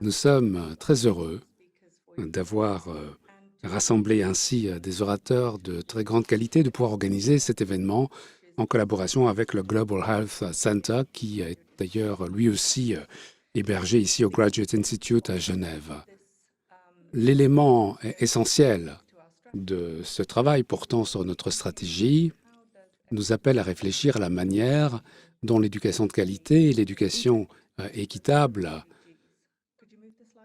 Nous sommes très heureux d'avoir rassemblé ainsi des orateurs de très grande qualité, de pouvoir organiser cet événement en collaboration avec le Global Health Center, qui est d'ailleurs lui aussi hébergé ici au Graduate Institute à Genève. L'élément essentiel de ce travail portant sur notre stratégie nous appelle à réfléchir à la manière dont l'éducation de qualité et l'éducation équitable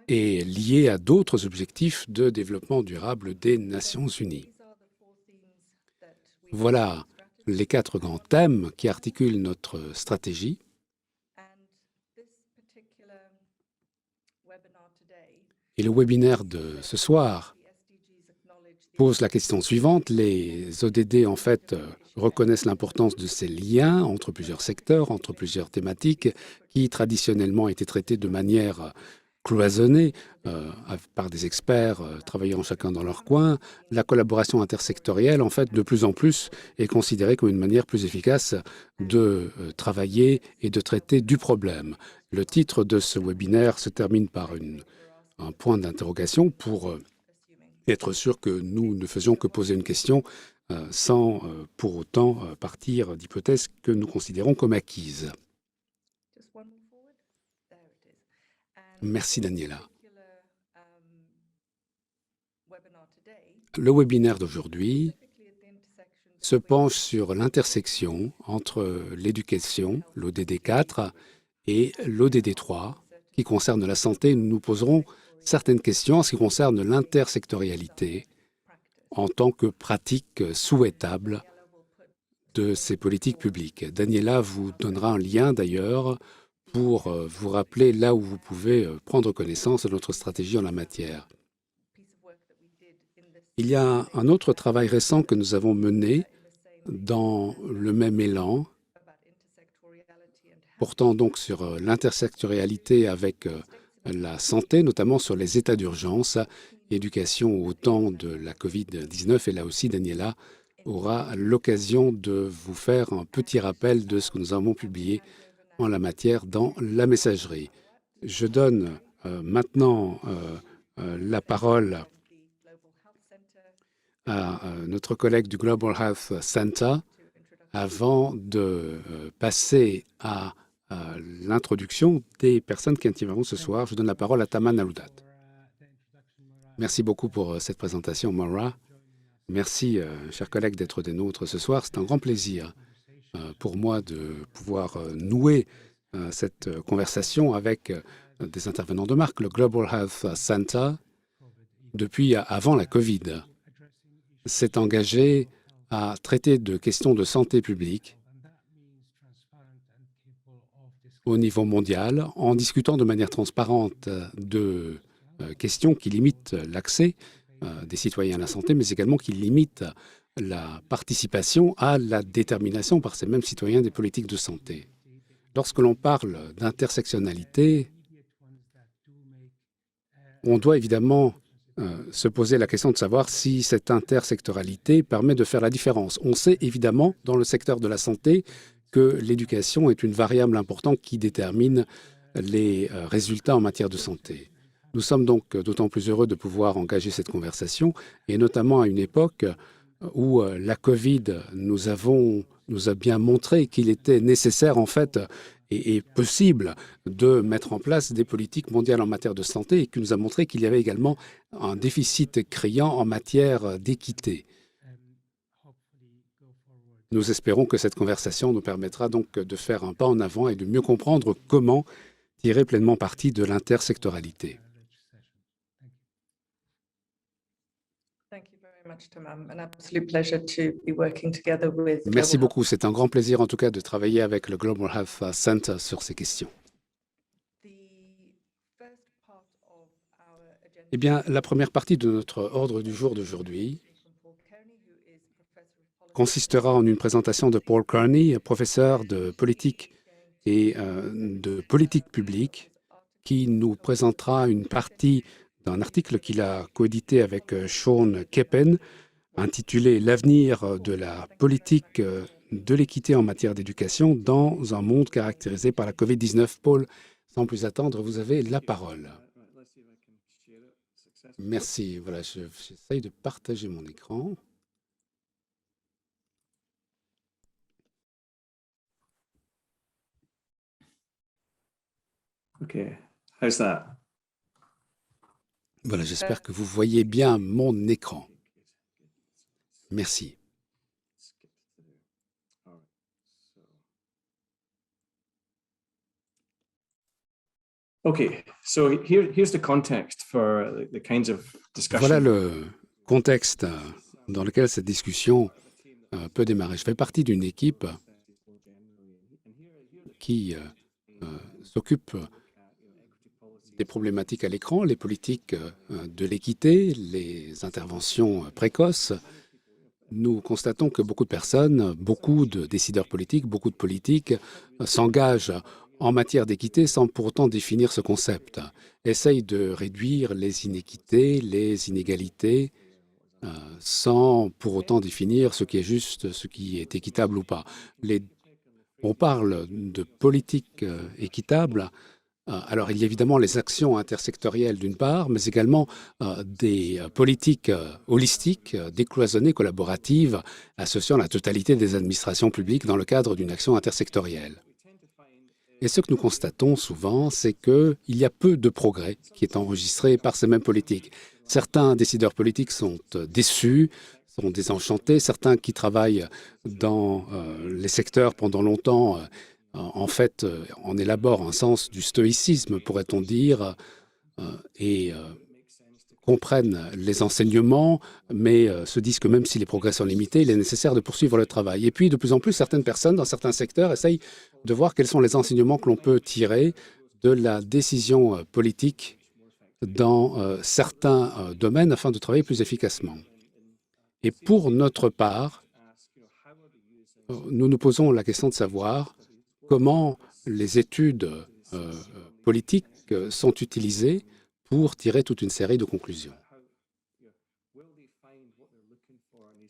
est liée à d'autres objectifs de développement durable des Nations unies. Voilà les 4 grands thèmes qui articulent notre stratégie. Et le webinaire de ce soir pose la question suivante. Les ODD, en fait, reconnaissent l'importance de ces liens entre plusieurs secteurs, entre plusieurs thématiques qui traditionnellement étaient traitées de manière cloisonnée par des experts travaillant chacun dans leur coin. La collaboration intersectorielle, en fait, de plus en plus est considérée comme une manière plus efficace de travailler et de traiter du problème. Le titre de ce webinaire se termine par un point d'interrogation pour être sûr que nous ne faisions que poser une question sans pour autant partir d'hypothèses que nous considérons comme acquises. Merci, Daniela. Le webinaire d'aujourd'hui se penche sur l'intersection entre l'éducation, l'ODD 4, et l'ODD 3, qui concerne la santé. Nous nous poserons certaines questions en ce qui concerne l'intersectorialité en tant que pratique souhaitable de ces politiques publiques. Daniela vous donnera un lien d'ailleurs pour vous rappeler là où vous pouvez prendre connaissance de notre stratégie en la matière. Il y a un autre travail récent que nous avons mené dans le même élan, portant donc sur l'intersectorialité avec la santé, notamment sur les états d'urgence, éducation au temps de la COVID-19. Et là aussi, Daniela aura l'occasion de vous faire un petit rappel de ce que nous avons publié en la matière dans la messagerie. Je donne maintenant la parole à notre collègue du Global Health Center avant de passer à l'introduction des personnes qui interviendront ce soir. Je donne la parole à Taman Aloudat. Merci beaucoup pour cette présentation, Maura. Merci, chers collègues, d'être des nôtres ce soir. C'est un grand plaisir pour moi de pouvoir nouer cette conversation avec des intervenants de marque. Le Global Health Center, depuis avant la COVID, s'est engagé à traiter de questions de santé publique au niveau mondial en discutant de manière transparente de questions qui limitent l'accès des citoyens à la santé, mais également qui limitent la participation à la détermination par ces mêmes citoyens des politiques de santé. Lorsque l'on parle d'intersectionnalité, on doit évidemment se poser la question de savoir si cette intersectoralité permet de faire la différence. On sait évidemment dans le secteur de la santé que l'éducation est une variable importante qui détermine les résultats en matière de santé. Nous sommes donc d'autant plus heureux de pouvoir engager cette conversation, et notamment à une époque où la COVID nous a bien montré qu'il était nécessaire en fait et possible de mettre en place des politiques mondiales en matière de santé, et qui nous a montré qu'il y avait également un déficit criant en matière d'équité. Nous espérons que cette conversation nous permettra donc de faire un pas en avant et de mieux comprendre comment tirer pleinement parti de l'intersectoralité. Merci beaucoup. C'est un grand plaisir en tout cas de travailler avec le Global Health Center sur ces questions. Eh bien, la première partie de notre ordre du jour d'aujourd'hui consistera en une présentation de Paul Kearney, professeur de politique et de politique publique, qui nous présentera une partie d'un article qu'il a coédité avec Sean Keppen, intitulé « L'avenir de la politique de l'équité en matière d'éducation dans un monde caractérisé par la COVID-19 ». Paul Sans plus attendre, vous avez la parole. Merci. Voilà, j'essaye de partager mon écran. OK. How's that? Voilà, j'espère que vous voyez bien mon écran. Merci. Okay, so here's the context for the kinds of Voilà discussion. le contexte dans lequel cette discussion peut démarrer. Je fais partie d'une équipe qui s'occupe des problématiques à l'écran, les politiques de l'équité, les interventions précoces. Nous constatons que beaucoup de personnes, beaucoup de décideurs politiques, beaucoup de politiques s'engagent en matière d'équité sans pour autant définir ce concept, essayent de réduire les inéquités, les inégalités, sans pour autant définir ce qui est juste, ce qui est équitable ou pas. On parle de politique équitable. Alors, il y a évidemment les actions intersectorielles d'une part, mais également des politiques holistiques, décloisonnées, collaboratives, associant la totalité des administrations publiques dans le cadre d'une action intersectorielle. Et ce que nous constatons souvent, c'est qu'il y a peu de progrès qui est enregistré par ces mêmes politiques. Certains décideurs politiques sont déçus, sont désenchantés. Certains qui travaillent dans les secteurs pendant longtemps, en fait, en élaborent un sens du stoïcisme, pourrait-on dire, et comprennent les enseignements, mais se disent que même si les progrès sont limités, il est nécessaire de poursuivre le travail. Et puis, de plus en plus, certaines personnes dans certains secteurs essayent de voir quels sont les enseignements que l'on peut tirer de la décision politique dans certains domaines afin de travailler plus efficacement. Et pour notre part, nous nous posons la question de savoir comment les études politiques sont utilisées pour tirer toute une série de conclusions.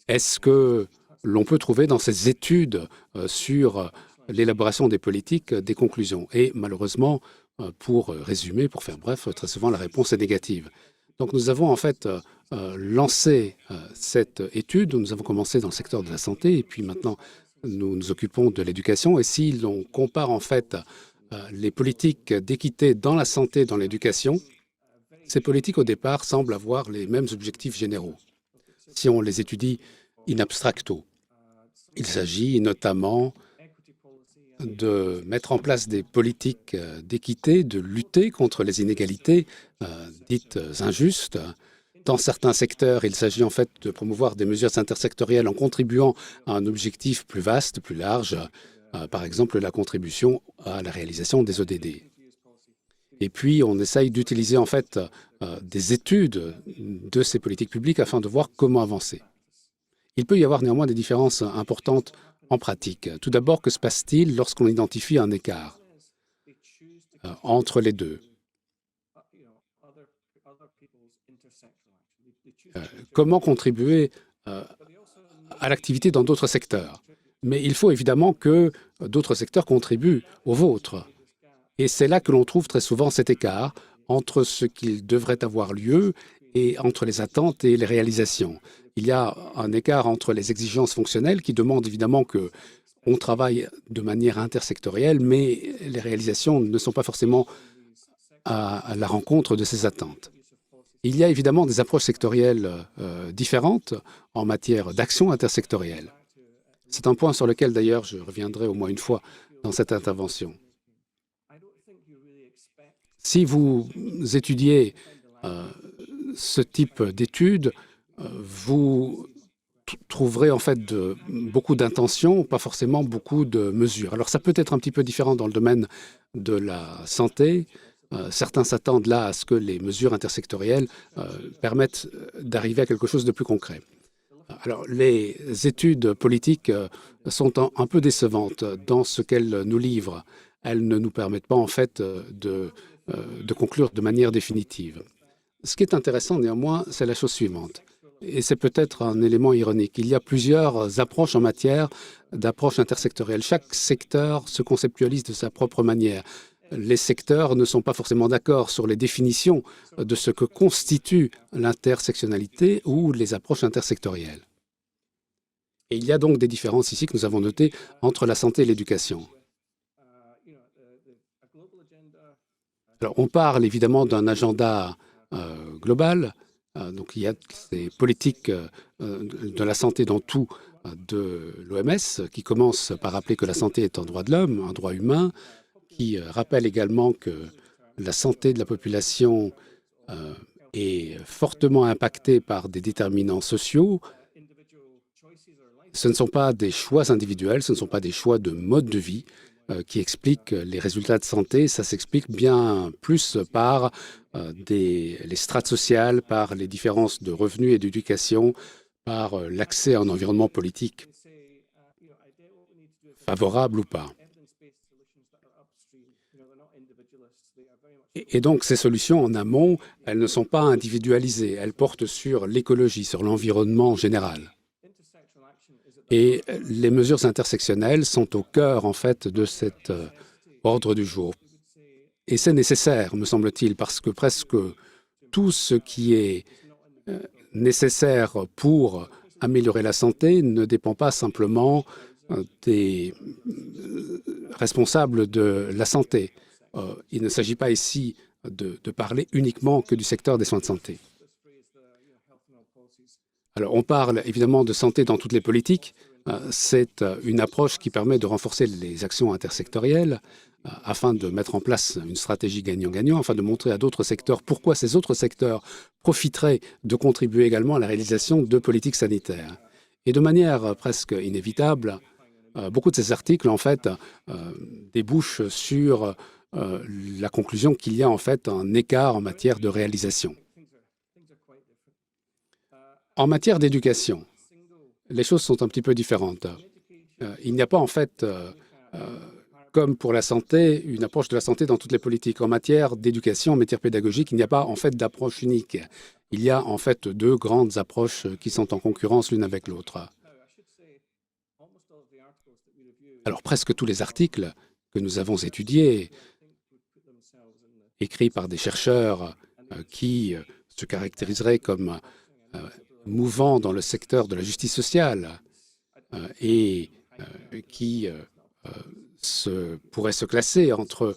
Est-ce que l'on peut trouver dans ces études sur l'élaboration des politiques des conclusions? Et malheureusement, pour résumer, pour faire bref, très souvent la réponse est négative. Donc nous avons en fait lancé cette étude. Nous avons commencé dans le secteur de la santé et puis maintenant nous nous occupons de l'éducation. Et si l'on compare en fait les politiques d'équité dans la santé, dans l'éducation, ces politiques au départ semblent avoir les mêmes objectifs généraux. Si on les étudie in abstracto, il s'agit notamment de mettre en place des politiques d'équité, de lutter contre les inégalités dites injustes. Dans certains secteurs, il s'agit en fait de promouvoir des mesures intersectorielles en contribuant à un objectif plus vaste, plus large, par exemple la contribution à la réalisation des ODD. Et puis, on essaye d'utiliser en fait des études de ces politiques publiques afin de voir comment avancer. Il peut y avoir néanmoins des différences importantes en pratique. Tout d'abord, que se passe-t-il lorsqu'on identifie un écart entre les deux? Comment contribuer à l'activité dans d'autres secteurs? Mais il faut évidemment que d'autres secteurs contribuent aux vôtres. Et c'est là que l'on trouve très souvent cet écart entre ce qu'il devrait avoir lieu et entre les attentes et les réalisations. Il y a un écart entre les exigences fonctionnelles qui demandent évidemment qu'on travaille de manière intersectorielle, mais les réalisations ne sont pas forcément à la rencontre de ces attentes. Il y a évidemment des approches sectorielles différentes en matière d'action intersectorielle. C'est un point sur lequel d'ailleurs je reviendrai au moins une fois dans cette intervention. Si vous étudiez ce type d'études, vous trouverez en fait beaucoup d'intentions, pas forcément beaucoup de mesures. Alors ça peut être un petit peu différent dans le domaine de la santé. Certains s'attendent là à ce que les mesures intersectorielles permettent d'arriver à quelque chose de plus concret. Alors les études politiques sont un peu décevantes dans ce qu'elles nous livrent. Elles ne nous permettent pas en fait de conclure de manière définitive. Ce qui est intéressant néanmoins, c'est la chose suivante. Et c'est peut-être un élément ironique. Il y a plusieurs approches en matière d'approche intersectorielle. Chaque secteur se conceptualise de sa propre manière. les secteurs ne sont pas forcément d'accord sur les définitions de ce que constitue l'intersectionnalité ou les approches intersectorielles. Et il y a donc des différences ici que nous avons notées entre la santé et l'éducation. Alors, on parle évidemment d'un agenda global. Donc, il y a ces politiques de la santé dans tout de l'OMS, qui commence par rappeler que la santé est un droit de l'homme, un droit humain, qui rappelle également que la santé de la population est fortement impactée par des déterminants sociaux. Ce ne sont pas des choix individuels, ce ne sont pas des choix de mode de vie qui expliquent les résultats de santé. Ça s'explique bien plus par les strates sociales, par les différences de revenus et d'éducation, par l'accès à un environnement politique favorable ou pas. Et donc, ces solutions en amont, elles ne sont pas individualisées. Elles portent sur l'écologie, sur l'environnement général. Et les mesures intersectionnelles sont au cœur, en fait, de cet ordre du jour. Et c'est nécessaire, me semble-t-il, parce que presque tout ce qui est nécessaire pour améliorer la santé ne dépend pas simplement des responsables de la santé. Il ne s'agit pas ici de parler uniquement que du secteur des soins de santé. Alors, on parle évidemment de santé dans toutes les politiques. C'est une approche qui permet de renforcer les actions intersectorielles afin de mettre en place une stratégie gagnant-gagnant, afin de montrer à d'autres secteurs pourquoi ces autres secteurs profiteraient de contribuer également à la réalisation de politiques sanitaires. Et de manière presque inévitable, beaucoup de ces articles, en fait, débouchent sur la conclusion qu'il y a en fait un écart en matière de réalisation. En matière d'éducation, les choses sont un petit peu différentes. Il n'y a pas en fait, comme pour la santé, une approche de la santé dans toutes les politiques. En matière d'éducation, en matière pédagogique, il n'y a pas en fait d'approche unique. Il y a en fait deux grandes approches qui sont en concurrence l'une avec l'autre. Alors presque tous les articles que nous avons étudiés, écrits par des chercheurs qui se caractériseraient comme mouvant dans le secteur de la justice sociale et qui pourraient se classer entre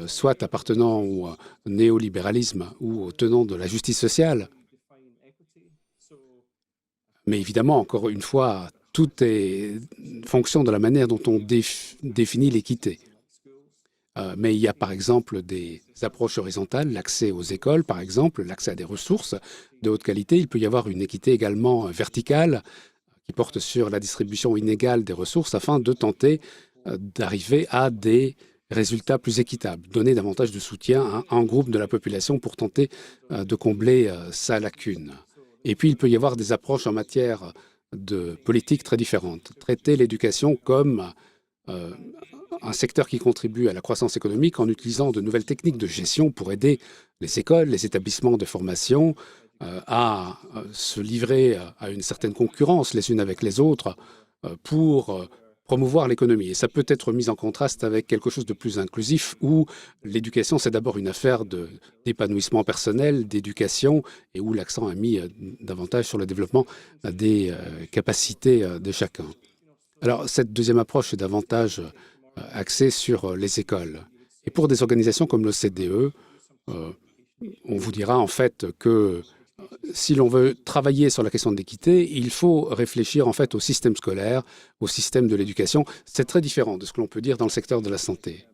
soit appartenant au néolibéralisme ou au tenant de la justice sociale. Mais évidemment, encore une fois, tout est fonction de la manière dont on définit l'équité. Mais il y a par exemple des approches horizontales, l'accès aux écoles par exemple, l'accès à des ressources de haute qualité. Il peut y avoir une équité également verticale qui porte sur la distribution inégale des ressources afin de tenter d'arriver à des résultats plus équitables, donner davantage de soutien à un groupe de la population pour tenter de combler sa lacune. Et puis il peut y avoir des approches en matière de politique très différentes. Traiter l'éducation comme un secteur qui contribue à la croissance économique en utilisant de nouvelles techniques de gestion pour aider les écoles, les établissements de formation à se livrer à une certaine concurrence les unes avec les autres pour promouvoir l'économie. Et ça peut être mis en contraste avec quelque chose de plus inclusif où l'éducation, c'est d'abord une affaire d'épanouissement personnel, d'éducation, et où l'accent est mis davantage sur le développement des capacités de chacun. Alors, cette deuxième approche est davantage axée sur les écoles. Et pour des organisations comme l'OCDE, on vous dira en fait que si l'on veut travailler sur la question de l'équité, il faut réfléchir en fait au système scolaire, au système de l'éducation. C'est très différent de ce que l'on peut dire dans le secteur de la santé.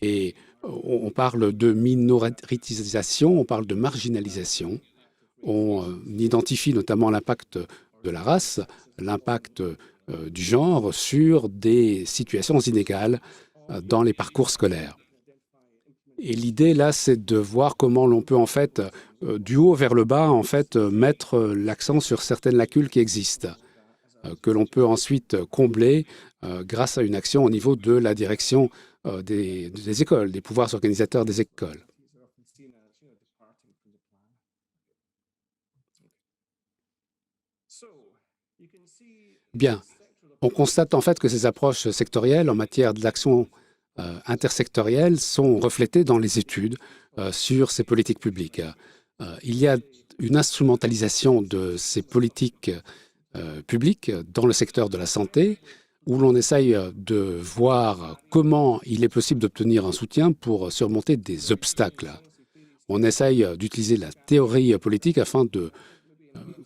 Et on parle de minoritisation, on parle de marginalisation. On identifie notamment l'impact de la race, l'impact du genre sur des situations inégales dans les parcours scolaires. Et l'idée, là, c'est de voir comment l'on peut, en fait, du haut vers le bas, en fait, mettre l'accent sur certaines lacunes qui existent, que l'on peut ensuite combler grâce à une action au niveau de la direction des écoles, des pouvoirs organisateurs des écoles. Bien. On constate en fait que ces approches sectorielles en matière d'action intersectorielles sont reflétées dans les études sur ces politiques publiques. Il y a une instrumentalisation de ces politiques publiques dans le secteur de la santé, où l'on essaye de voir comment il est possible d'obtenir un soutien pour surmonter des obstacles. On essaye d'utiliser la théorie politique afin de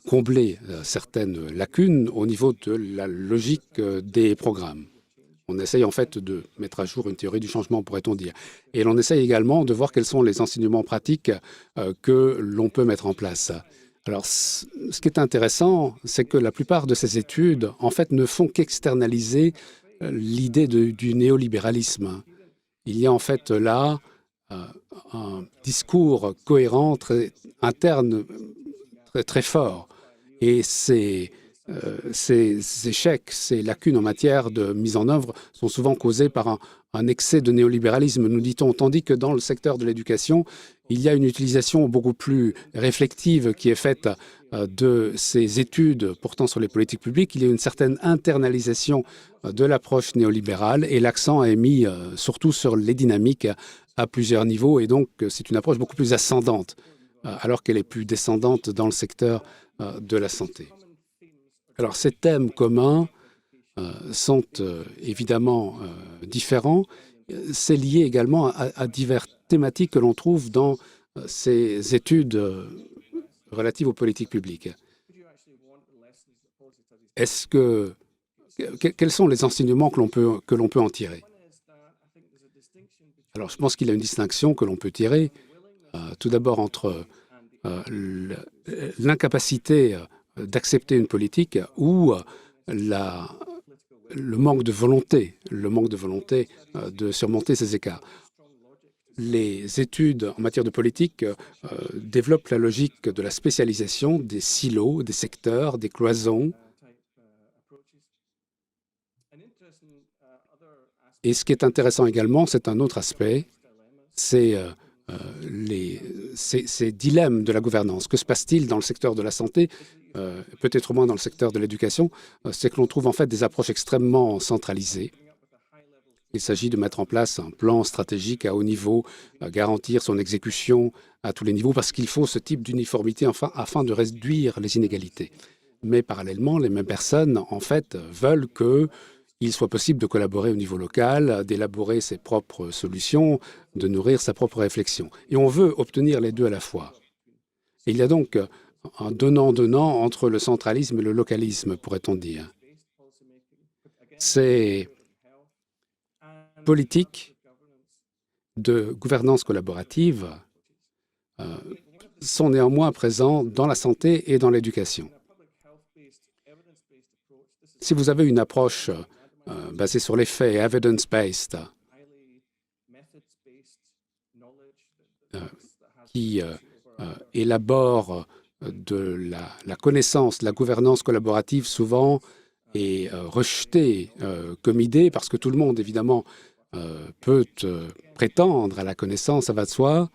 combler certaines lacunes au niveau de la logique des programmes. On essaye en fait de mettre à jour une théorie du changement, pourrait-on dire. Et l'on essaye également de voir quels sont les enseignements pratiques que l'on peut mettre en place. Alors, ce qui est intéressant, c'est que la plupart de ces études, en fait, ne font qu'externaliser l'idée du néolibéralisme. Il y a en fait là un discours cohérent, interne, très fort. Et ces échecs, ces lacunes en matière de mise en œuvre sont souvent causés par un excès de néolibéralisme, nous dit-on, tandis que dans le secteur de l'éducation, il y a une utilisation beaucoup plus réflexive qui est faite de ces études portant sur les politiques publiques. Il y a une certaine internalisation de l'approche néolibérale et l'accent est mis surtout sur les dynamiques à plusieurs niveaux et donc c'est une approche beaucoup plus ascendante alors qu'elle est plus descendante dans le secteur de la santé. Alors, ces thèmes communs sont évidemment différents. C'est lié également à diverses thématiques que l'on trouve dans ces études relatives aux politiques publiques. Quels sont les enseignements que l'on peut en tirer? Alors, je pense qu'il y a une distinction que l'on peut tirer, tout d'abord entre l'incapacité d'accepter une politique ou le manque de volonté de surmonter ces écarts. Les études en matière de politique développent la logique de la spécialisation, des silos, des secteurs, des cloisons. Et ce qui est intéressant également, c'est un autre aspect, c'est ces dilemmes de la gouvernance. Que se passe-t-il dans le secteur de la santé, peut-être moins dans le secteur de l'éducation? C'est que l'on trouve en fait des approches extrêmement centralisées. Il s'agit de mettre en place un plan stratégique à haut niveau, garantir son exécution à tous les niveaux, parce qu'il faut ce type d'uniformité afin de réduire les inégalités. Mais parallèlement, les mêmes personnes, en fait, veulent qu'il soit possible de collaborer au niveau local, d'élaborer ses propres solutions, de nourrir sa propre réflexion. Et on veut obtenir les deux à la fois. Et il y a donc un donnant-donnant entre le centralisme et le localisme, pourrait-on dire. Ces politiques de gouvernance collaborative sont néanmoins présents dans la santé et dans l'éducation. Si vous avez une approche basée sur les faits, evidence-based, qui élabore de la connaissance, la gouvernance collaborative souvent est rejetée comme idée parce que tout le monde, évidemment, peut prétendre à la connaissance, ça va de soi.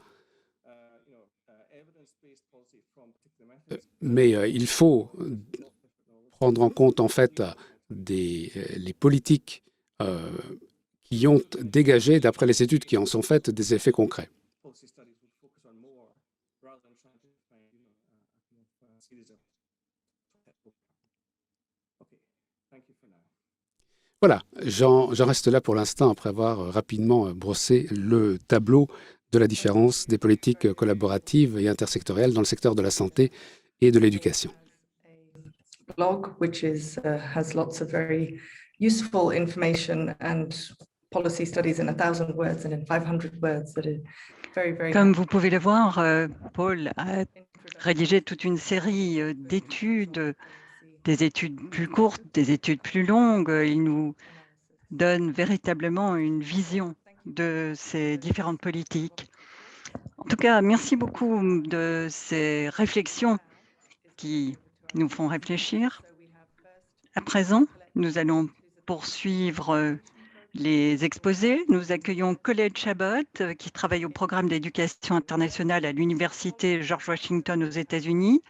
Mais il faut prendre en compte, en fait, les politiques qui ont dégagé, d'après les études qui en sont faites, des effets concrets. Voilà, j'en reste là pour l'instant après avoir rapidement brossé le tableau de la différence des politiques collaboratives et intersectorielles dans le secteur de la santé et de l'éducation. Blog, which has lots of very useful information and policy studies in 1,000 words and in 500 words that are very, very. Comme vous pouvez le voir, Paul a rédigé toute une série d'études, des études plus courtes, des études plus longues. Il nous donne véritablement une vision de ces différentes politiques. En tout cas, merci beaucoup de ces réflexions qui nous font réfléchir. À présent, nous allons poursuivre les exposés. Nous accueillons Colette Chabot, qui travaille au programme d'éducation internationale à l'Université George Washington aux États-Unis.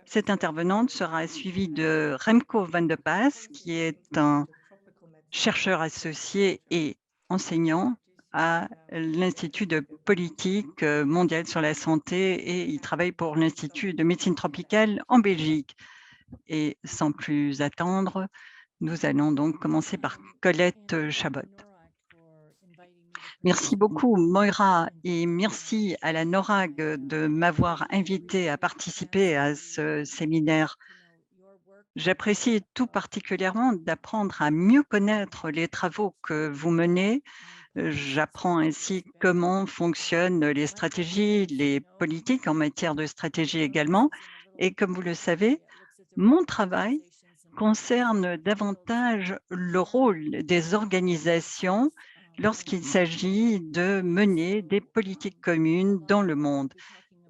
Cette intervenante sera suivie de Remco van de Pas, qui est un chercheur associé et enseignant à l'Institut de politique mondiale sur la santé et il travaille pour l'Institut de médecine tropicale en Belgique. Et sans plus attendre, nous allons donc commencer par Colette Chabot. Merci beaucoup, Moira, et merci à la NORAG de m'avoir invité à participer à ce séminaire. J'apprécie tout particulièrement d'apprendre à mieux connaître les travaux que vous menez. J'apprends ainsi comment fonctionnent les stratégies, les politiques en matière de stratégie également. Et comme vous le savez, mon travail concerne davantage le rôle des organisations lorsqu'il s'agit de mener des politiques communes dans le monde.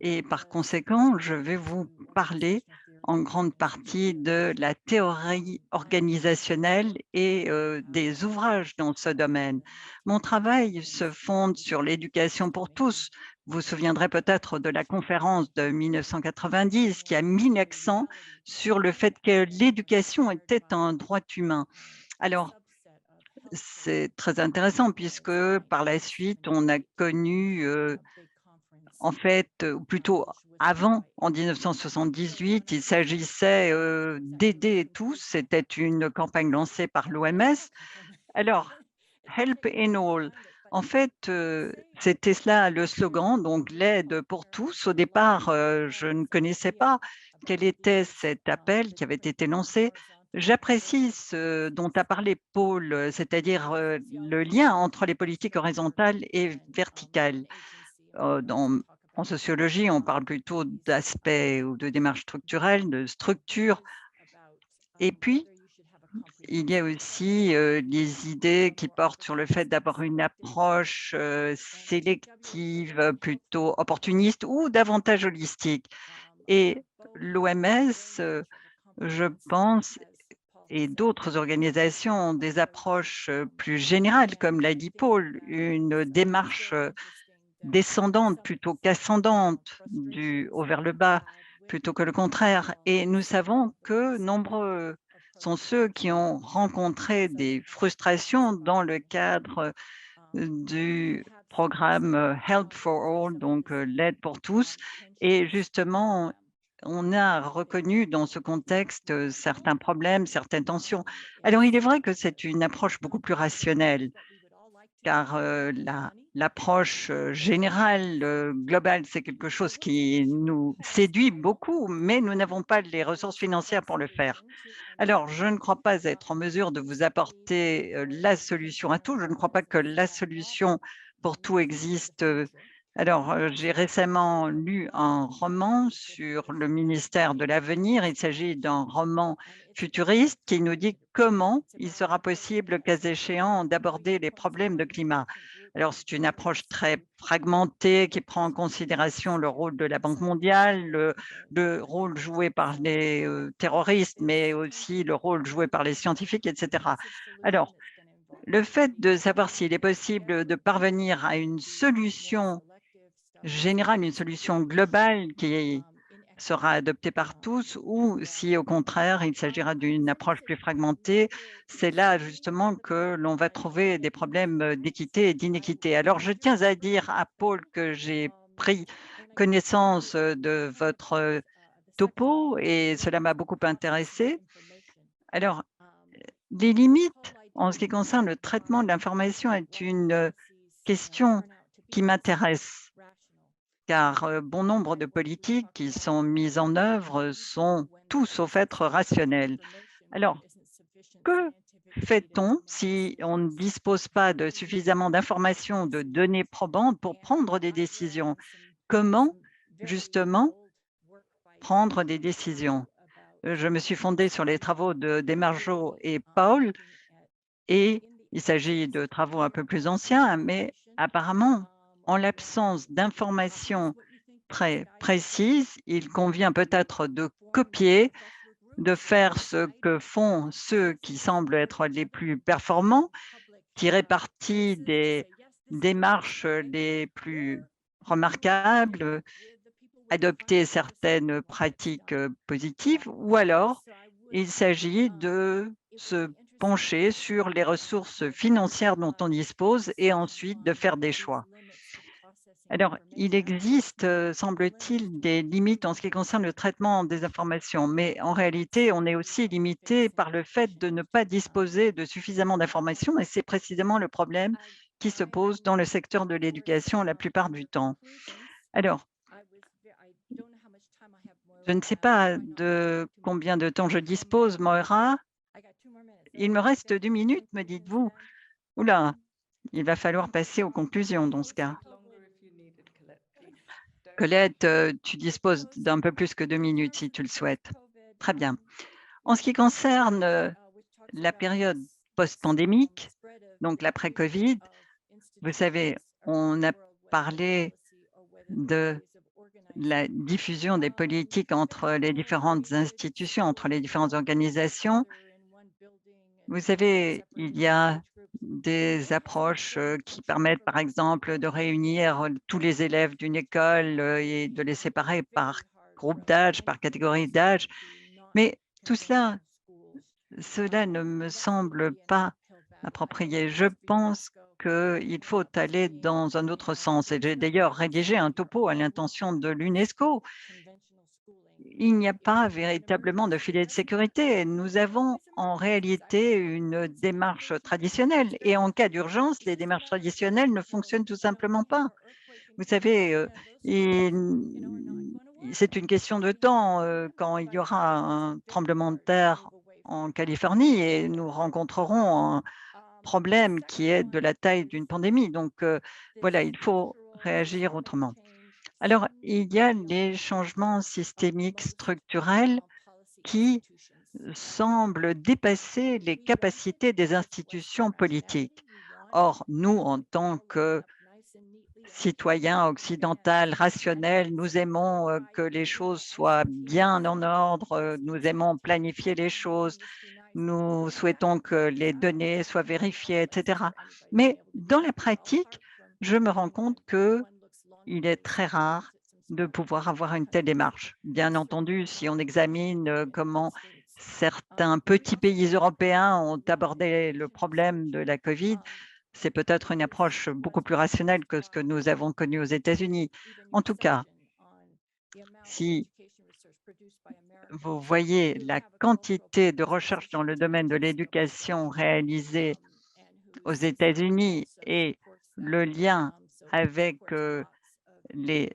Et par conséquent, je vais vous parler en grande partie de la théorie organisationnelle et des ouvrages dans ce domaine. Mon travail se fonde sur l'éducation pour tous. Vous vous souviendrez peut-être de la conférence de 1990 qui a mis l'accent sur le fait que l'éducation était un droit humain. Alors, c'est très intéressant puisque par la suite, on a connu en fait, ou plutôt avant, en 1978, il s'agissait d'aider tous. C'était une campagne lancée par l'OMS. Alors, Help in All, en fait, c'était cela le slogan, donc l'aide pour tous. Au départ, je ne connaissais pas quel était cet appel qui avait été lancé. J'apprécie ce dont a parlé Paul, c'est-à-dire le lien entre les politiques horizontales et verticales. En sociologie, on parle plutôt d'aspects ou de démarches structurelles, de structure. Et puis, il y a aussi des idées qui portent sur le fait d'avoir une approche sélective, plutôt opportuniste ou davantage holistique. Et l'OMS, je pense, et d'autres organisations ont des approches plus générales, comme l'a dit Paul, une démarche descendante plutôt qu'ascendante, du haut vers le bas, plutôt que le contraire. Et nous savons que nombreux sont ceux qui ont rencontré des frustrations dans le cadre du programme Help for All, donc l'aide pour tous. Et justement, on a reconnu dans ce contexte certains problèmes, certaines tensions. Alors, il est vrai que c'est une approche beaucoup plus rationnelle, car l'approche générale, globale, c'est quelque chose qui nous séduit beaucoup, mais nous n'avons pas les ressources financières pour le faire. Alors, je ne crois pas être en mesure de vous apporter la solution à tout. Je ne crois pas que la solution pour tout existe. Alors, j'ai récemment lu un roman sur le ministère de l'Avenir. Il s'agit d'un roman futuriste qui nous dit comment il sera possible, le cas échéant, d'aborder les problèmes de climat. Alors, c'est une approche très fragmentée qui prend en considération le rôle de la Banque mondiale, le rôle joué par les terroristes, mais aussi le rôle joué par les scientifiques, etc. Alors, le fait de savoir s'il est possible de parvenir à une solution générale, une solution globale qui sera adoptée par tous, ou si au contraire il s'agira d'une approche plus fragmentée, c'est là justement que l'on va trouver des problèmes d'équité et d'inéquité. Alors je tiens à dire à Paul que j'ai pris connaissance de votre topo et cela m'a beaucoup intéressé. Alors, les limites en ce qui concerne le traitement de l'information est une question qui m'intéresse, car bon nombre de politiques qui sont mises en œuvre sont tout sauf être rationnelles. Alors, que fait-on si on ne dispose pas de suffisamment d'informations, de données probantes pour prendre des décisions? Comment, justement, prendre des décisions? Je me suis fondée sur les travaux de Demarjo et Paul, et il s'agit de travaux un peu plus anciens, mais apparemment, en l'absence d'informations très précises, il convient peut-être de copier, de faire ce que font ceux qui semblent être les plus performants, tirer parti des démarches les plus remarquables, adopter certaines pratiques positives, ou alors il s'agit de se pencher sur les ressources financières dont on dispose et ensuite de faire des choix. Alors, il existe, semble-t-il, des limites en ce qui concerne le traitement des informations, mais en réalité, on est aussi limité par le fait de ne pas disposer de suffisamment d'informations et c'est précisément le problème qui se pose dans le secteur de l'éducation la plupart du temps. Alors, je ne sais pas de combien de temps je dispose, Moira. Il me reste 2 minutes, me dites-vous? Oula, il va falloir passer aux conclusions dans ce cas. Colette, tu disposes d'un peu plus que 2 minutes si tu le souhaites. Très bien. En ce qui concerne la période post-pandémique, donc l'après-Covid, vous savez, on a parlé de la diffusion des politiques entre les différentes institutions, entre les différentes organisations. Vous savez, il y a des approches qui permettent, par exemple, de réunir tous les élèves d'une école et de les séparer par groupe d'âge, par catégorie d'âge. Mais tout cela, cela ne me semble pas approprié. Je pense qu'il faut aller dans un autre sens. Et j'ai d'ailleurs rédigé un topo à l'intention de l'UNESCO. Il n'y a pas véritablement de filet de sécurité. Nous avons en réalité une démarche traditionnelle et en cas d'urgence, les démarches traditionnelles ne fonctionnent tout simplement pas. Vous savez, c'est une question de temps quand il y aura un tremblement de terre en Californie et nous rencontrerons un problème qui est de la taille d'une pandémie. Donc voilà, il faut réagir autrement. Alors, il y a les changements systémiques structurels qui semblent dépasser les capacités des institutions politiques. Or, nous, en tant que citoyens occidentaux rationnels, nous aimons que les choses soient bien en ordre, nous aimons planifier les choses, nous souhaitons que les données soient vérifiées, etc. Mais dans la pratique, je me rends compte qu'il est très rare de pouvoir avoir une telle démarche. Bien entendu, si on examine comment certains petits pays européens ont abordé le problème de la COVID, c'est peut-être une approche beaucoup plus rationnelle que ce que nous avons connu aux États-Unis. En tout cas, si vous voyez la quantité de recherche dans le domaine de l'éducation réalisée aux États-Unis et le lien avec les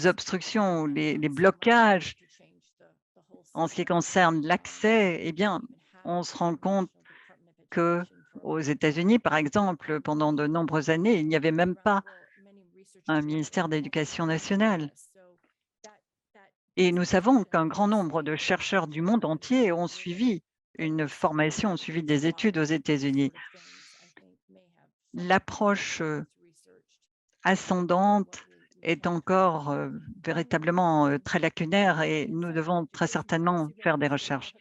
obstructions, les blocages en ce qui concerne l'accès, eh bien, on se rend compte que aux États-Unis, par exemple, pendant de nombreuses années, il n'y avait même pas un ministère d'éducation nationale. Et nous savons qu'un grand nombre de chercheurs du monde entier ont suivi une formation, ont suivi des études aux États-Unis. L'approche ascendante est encore véritablement très lacunaire et nous devons très certainement faire des recherches.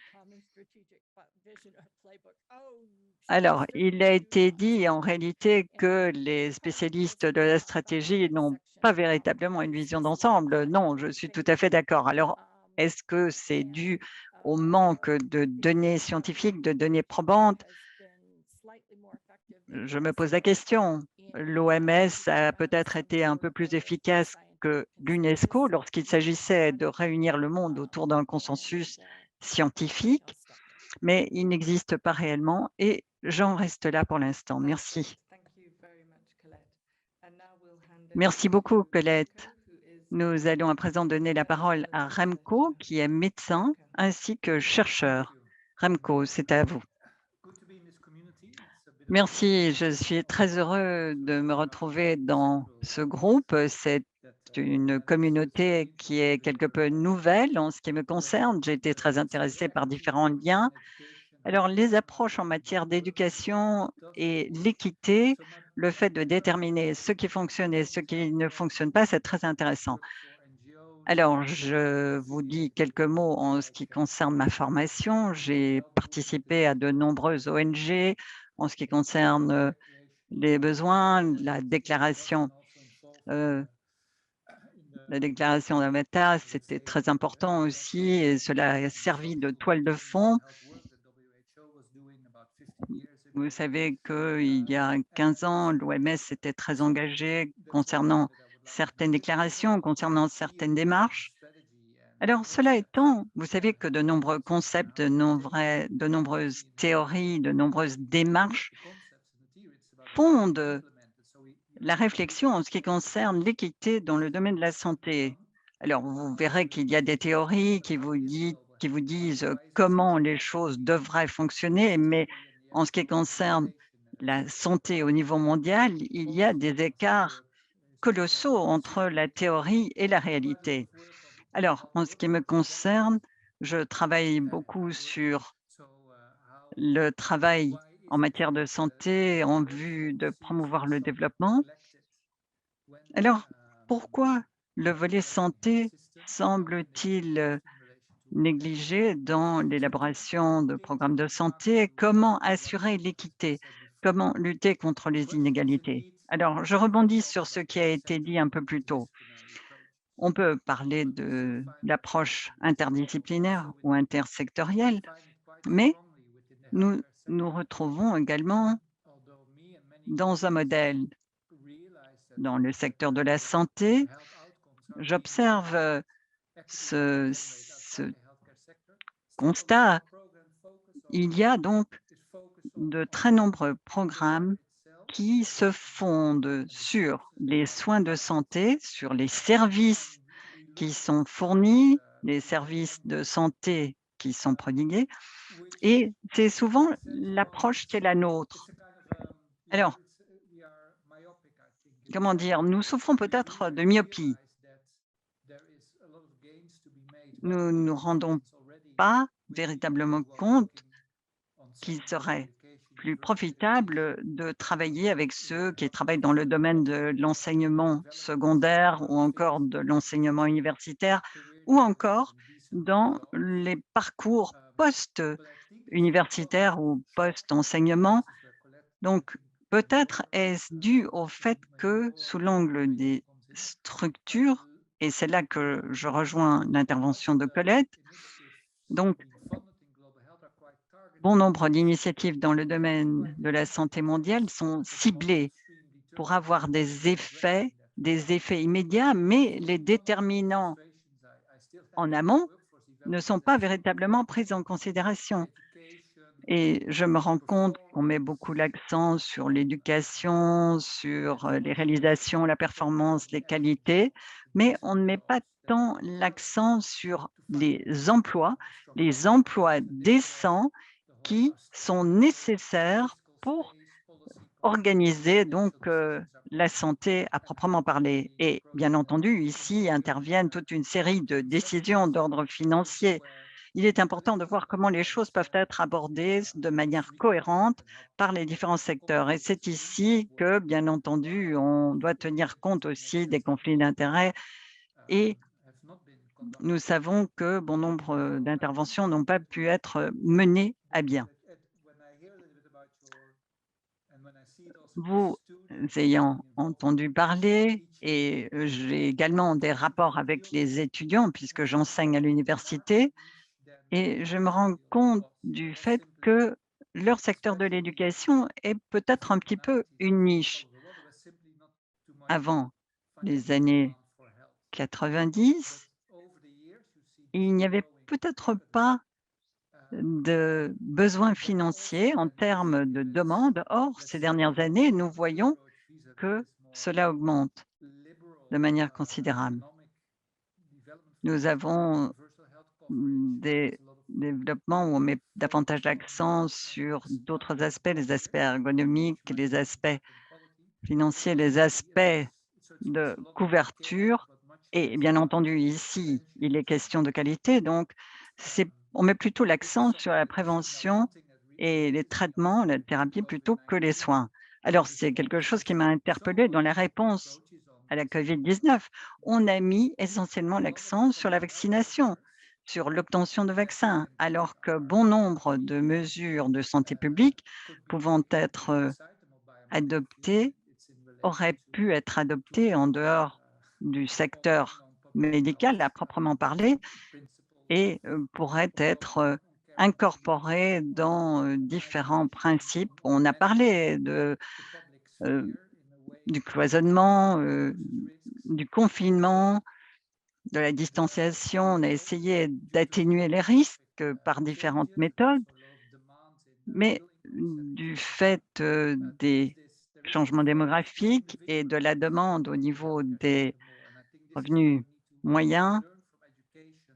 Alors, il a été dit en réalité que les spécialistes de la stratégie n'ont pas véritablement une vision d'ensemble. Non, je suis tout à fait d'accord. Alors, est-ce que c'est dû au manque de données scientifiques, de données probantes? Je me pose la question. L'OMS a peut-être été un peu plus efficace que l'UNESCO lorsqu'il s'agissait de réunir le monde autour d'un consensus scientifique, mais il n'existe pas réellement et j'en reste là pour l'instant. Merci. Merci beaucoup, Colette. Nous allons à présent donner la parole à Remco, qui est médecin ainsi que chercheur. Remco, c'est à vous. Merci, je suis très heureux de me retrouver dans ce groupe. C'est une communauté qui est quelque peu nouvelle en ce qui me concerne. J'ai été très intéressée par différents liens. Alors, les approches en matière d'éducation et l'équité, le fait de déterminer ce qui fonctionne et ce qui ne fonctionne pas, c'est très intéressant. Alors, je vous dis quelques mots en ce qui concerne ma formation. J'ai participé à de nombreuses ONG en ce qui concerne les besoins, la déclaration d'Avata, c'était très important aussi et cela a servi de toile de fond. Vous savez qu'il y a 15 ans, l'OMS était très engagée concernant certaines déclarations, concernant certaines démarches. Alors, cela étant, vous savez que de nombreux concepts, de nombreuses théories, de nombreuses démarches fondent la réflexion en ce qui concerne l'équité dans le domaine de la santé. Alors, vous verrez qu'il y a des théories qui vous disent comment les choses devraient fonctionner, mais en ce qui concerne la santé au niveau mondial, il y a des écarts colossaux entre la théorie et la réalité. Alors, en ce qui me concerne, je travaille beaucoup sur le travail en matière de santé en vue de promouvoir le développement. Alors, pourquoi le volet santé semble-t-il négligé dans l'élaboration de programmes de santé? Comment assurer l'équité? Comment lutter contre les inégalités? Alors, je rebondis sur ce qui a été dit un peu plus tôt. On peut parler de l'approche interdisciplinaire ou intersectorielle, mais nous nous retrouvons également dans un modèle dans le secteur de la santé. J'observe ce constat. Il y a donc de très nombreux programmes qui se fondent sur les soins de santé, sur les services qui sont fournis, les services de santé qui sont prodigués, et c'est souvent l'approche qui est la nôtre. Alors, comment dire, nous souffrons peut-être de myopie. Nous ne nous rendons pas véritablement compte qu'il serait plus profitable de travailler avec ceux qui travaillent dans le domaine de l'enseignement secondaire ou encore de l'enseignement universitaire ou encore dans les parcours post-universitaires ou post-enseignement. Donc, peut-être est-ce dû au fait que sous l'angle des structures, et c'est là que je rejoins l'intervention de Colette, donc bon nombre d'initiatives dans le domaine de la santé mondiale sont ciblées pour avoir des effets immédiats, mais les déterminants en amont ne sont pas véritablement pris en considération. Et je me rends compte qu'on met beaucoup l'accent sur l'éducation, sur les réalisations, la performance, les qualités, mais on ne met pas tant l'accent sur les emplois décents qui sont nécessaires pour organiser donc la santé à proprement parler. Et bien entendu, ici interviennent toute une série de décisions d'ordre financier. Il est important de voir comment les choses peuvent être abordées de manière cohérente par les différents secteurs. Et c'est ici que, bien entendu, on doit tenir compte aussi des conflits d'intérêts. Et nous savons que bon nombre d'interventions n'ont pas pu être menées à bien. Vous ayant entendu parler, et j'ai également des rapports avec les étudiants puisque j'enseigne à l'université, et je me rends compte du fait que leur secteur de l'éducation est peut-être un petit peu une niche. Avant les années 90, il n'y avait peut-être pas de besoins financiers en termes de demande. Or, ces dernières années, nous voyons que cela augmente de manière considérable. Nous avons des développements où on met davantage l'accent sur d'autres aspects, les aspects ergonomiques, les aspects financiers, les aspects de couverture. Et bien entendu, ici, il est question de qualité. Donc, on met plutôt l'accent sur la prévention et les traitements, la thérapie, plutôt que les soins. Alors, c'est quelque chose qui m'a interpellée dans la réponse à la COVID-19. On a mis essentiellement l'accent sur la vaccination, sur l'obtention de vaccins, alors que bon nombre de mesures de santé publique pouvant être adoptées auraient pu être adoptées en dehors du secteur médical à proprement parler et pourraient être incorporés dans différents principes. On a parlé du cloisonnement, du confinement, de la distanciation. On a essayé d'atténuer les risques par différentes méthodes, mais du fait des changements démographiques et de la demande au niveau des revenus moyens,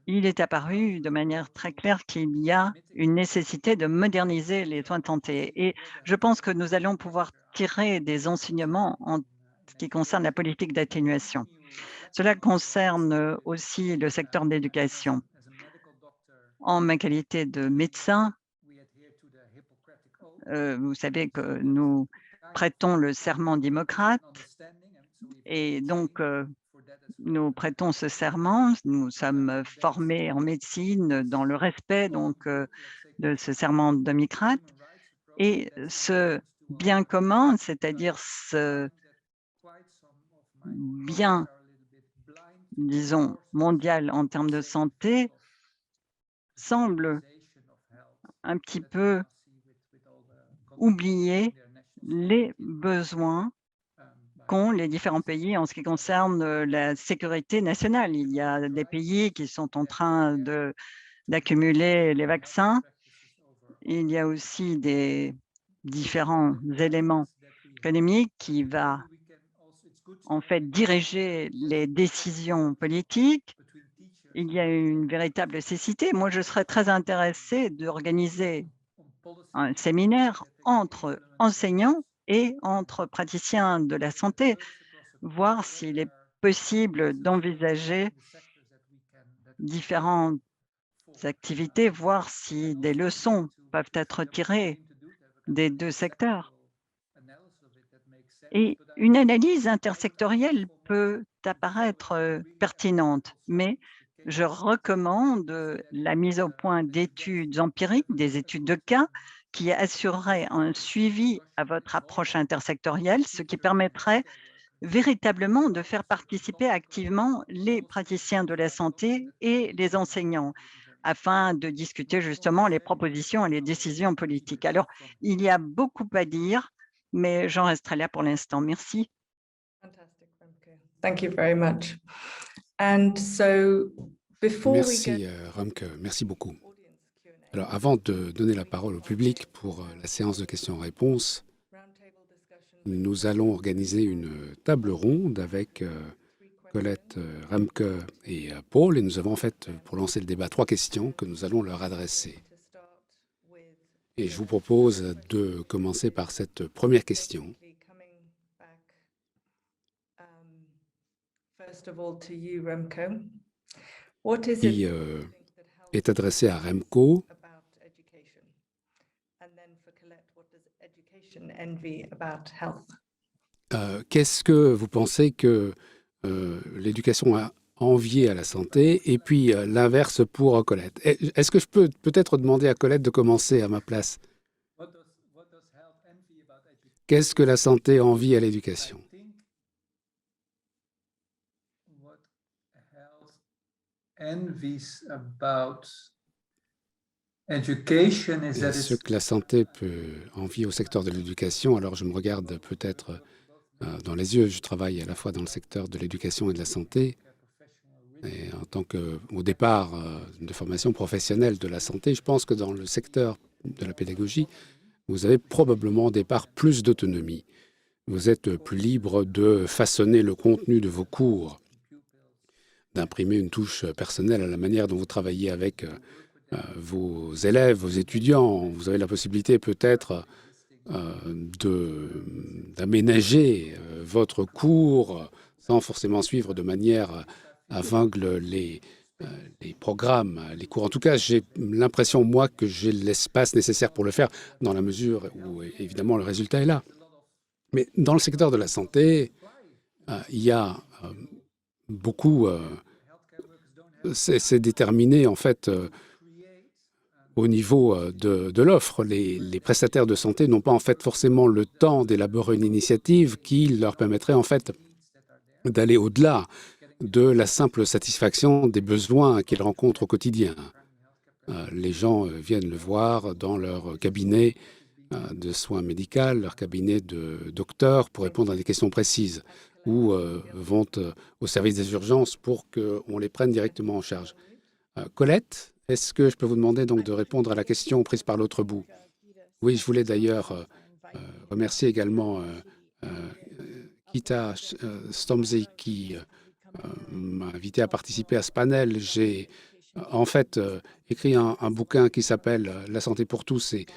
il est apparu de manière très claire qu'il y a une nécessité de moderniser les soins de santé. Et je pense que nous allons pouvoir tirer des enseignements en ce qui concerne la politique d'atténuation. Cela concerne aussi le secteur de l'éducation. En ma qualité de médecin, vous savez que nous prêtons le serment d'Hippocrate et donc nous prêtons ce serment. Nous sommes formés en médecine dans le respect donc de ce serment d'Hippocrate et ce bien commun, c'est-à-dire ce bien, disons, mondial en termes de santé, semble un petit peu oublier les besoins qu'ont les différents pays en ce qui concerne la sécurité nationale. Il y a des pays qui sont en train d'accumuler les vaccins. Il y a aussi des différents éléments économiques qui vont en fait diriger les décisions politiques. Il y a une véritable nécessité. Moi, je serais très intéressée d'organiser un séminaire entre enseignants et entre praticiens de la santé, voir s'il est possible d'envisager différentes activités, voir si des leçons peuvent être tirées des deux secteurs. Et une analyse intersectorielle peut apparaître pertinente, mais je recommande la mise au point d'études empiriques, des études de cas, qui assureraient un suivi à votre approche intersectorielle, ce qui permettrait véritablement de faire participer activement les praticiens de la santé et les enseignants, afin de discuter justement les propositions et les décisions politiques. Alors, il y a beaucoup à dire, mais j'en resterai là pour l'instant. Merci. Fantastic, Remke. Thank you very much. And so before we Merci, Remke, merci beaucoup. Alors, avant de donner la parole au public pour la séance de questions-réponses, nous allons organiser une table ronde avec Colette, Remke et Paul. Et nous avons en fait, pour lancer le débat, 3 questions que nous allons leur adresser. Et je vous propose de commencer par cette première question. Qui est adressée à Remco. Qu'est-ce que vous pensez que l'éducation a envié à la santé et puis l'inverse pour Colette? Est-ce que je peux peut-être demander à Colette de commencer à ma place? Qu'est-ce que la santé envie à l'éducation? Et ce que la santé peut envier au secteur de l'éducation, alors je me regarde peut-être dans les yeux, je travaille à la fois dans le secteur de l'éducation et de la santé, et en tant qu'au départ de formation professionnelle de la santé, je pense que dans le secteur de la pédagogie, vous avez probablement au départ plus d'autonomie. Vous êtes plus libre de façonner le contenu de vos cours, d'imprimer une touche personnelle à la manière dont vous travaillez avec vos élèves, vos étudiants. Vous avez la possibilité peut-être d'aménager votre cours sans forcément suivre de manière aveugle les programmes, les cours. En tout cas, j'ai l'impression, moi, que j'ai l'espace nécessaire pour le faire, dans la mesure où, évidemment, le résultat est là. Mais dans le secteur de la santé, il y a beaucoup... c'est déterminé, en fait, au niveau de l'offre. Les prestataires de santé n'ont pas, en fait, forcément le temps d'élaborer une initiative qui leur permettrait, en fait, d'aller au-delà de la simple satisfaction des besoins qu'ils rencontrent au quotidien. Les gens viennent le voir dans leur cabinet de soins médicaux, leur cabinet de docteur pour répondre à des questions précises ou vont au service des urgences pour qu'on les prenne directement en charge. Colette, est-ce que je peux vous demander donc de répondre à la question prise par l'autre bout? Oui, je voulais d'ailleurs remercier également Kita Stomzy qui m'a invité à participer à ce panel. J'ai en fait écrit un bouquin qui s'appelle La santé pour tous et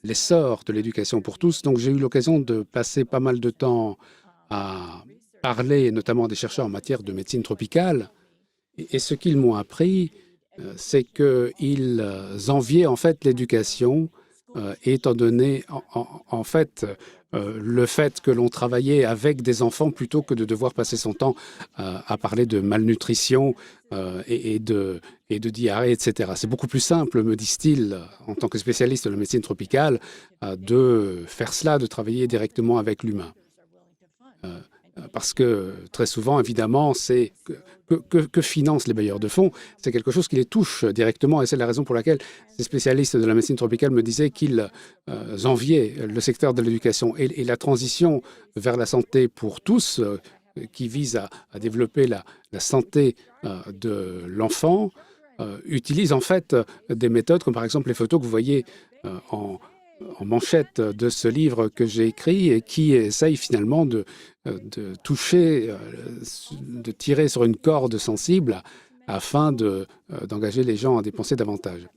l'essor de l'éducation pour tous. Donc j'ai eu l'occasion de passer pas mal de temps à parler notamment des chercheurs en matière de médecine tropicale. Et ce qu'ils m'ont appris, c'est qu'ils enviaient en fait l'éducation, étant donné en fait le fait que l'on travaillait avec des enfants plutôt que de devoir passer son temps à parler de malnutrition et de diarrhée, etc. C'est beaucoup plus simple, me disent-ils, en tant que spécialiste de la médecine tropicale, de faire cela, de travailler directement avec l'humain. Parce que très souvent, évidemment, c'est que financent les bailleurs de fonds, c'est quelque chose qui les touche directement et c'est la raison pour laquelle ces spécialistes de la médecine tropicale me disaient qu'ils enviaient le secteur de l'éducation et la transition vers la santé pour tous qui vise à développer la santé de l'enfant utilise en fait des méthodes comme par exemple les photos que vous voyez en manchette de ce livre que j'ai écrit et qui essaye finalement de toucher, de tirer sur une corde sensible afin d'engager les gens à dépenser davantage.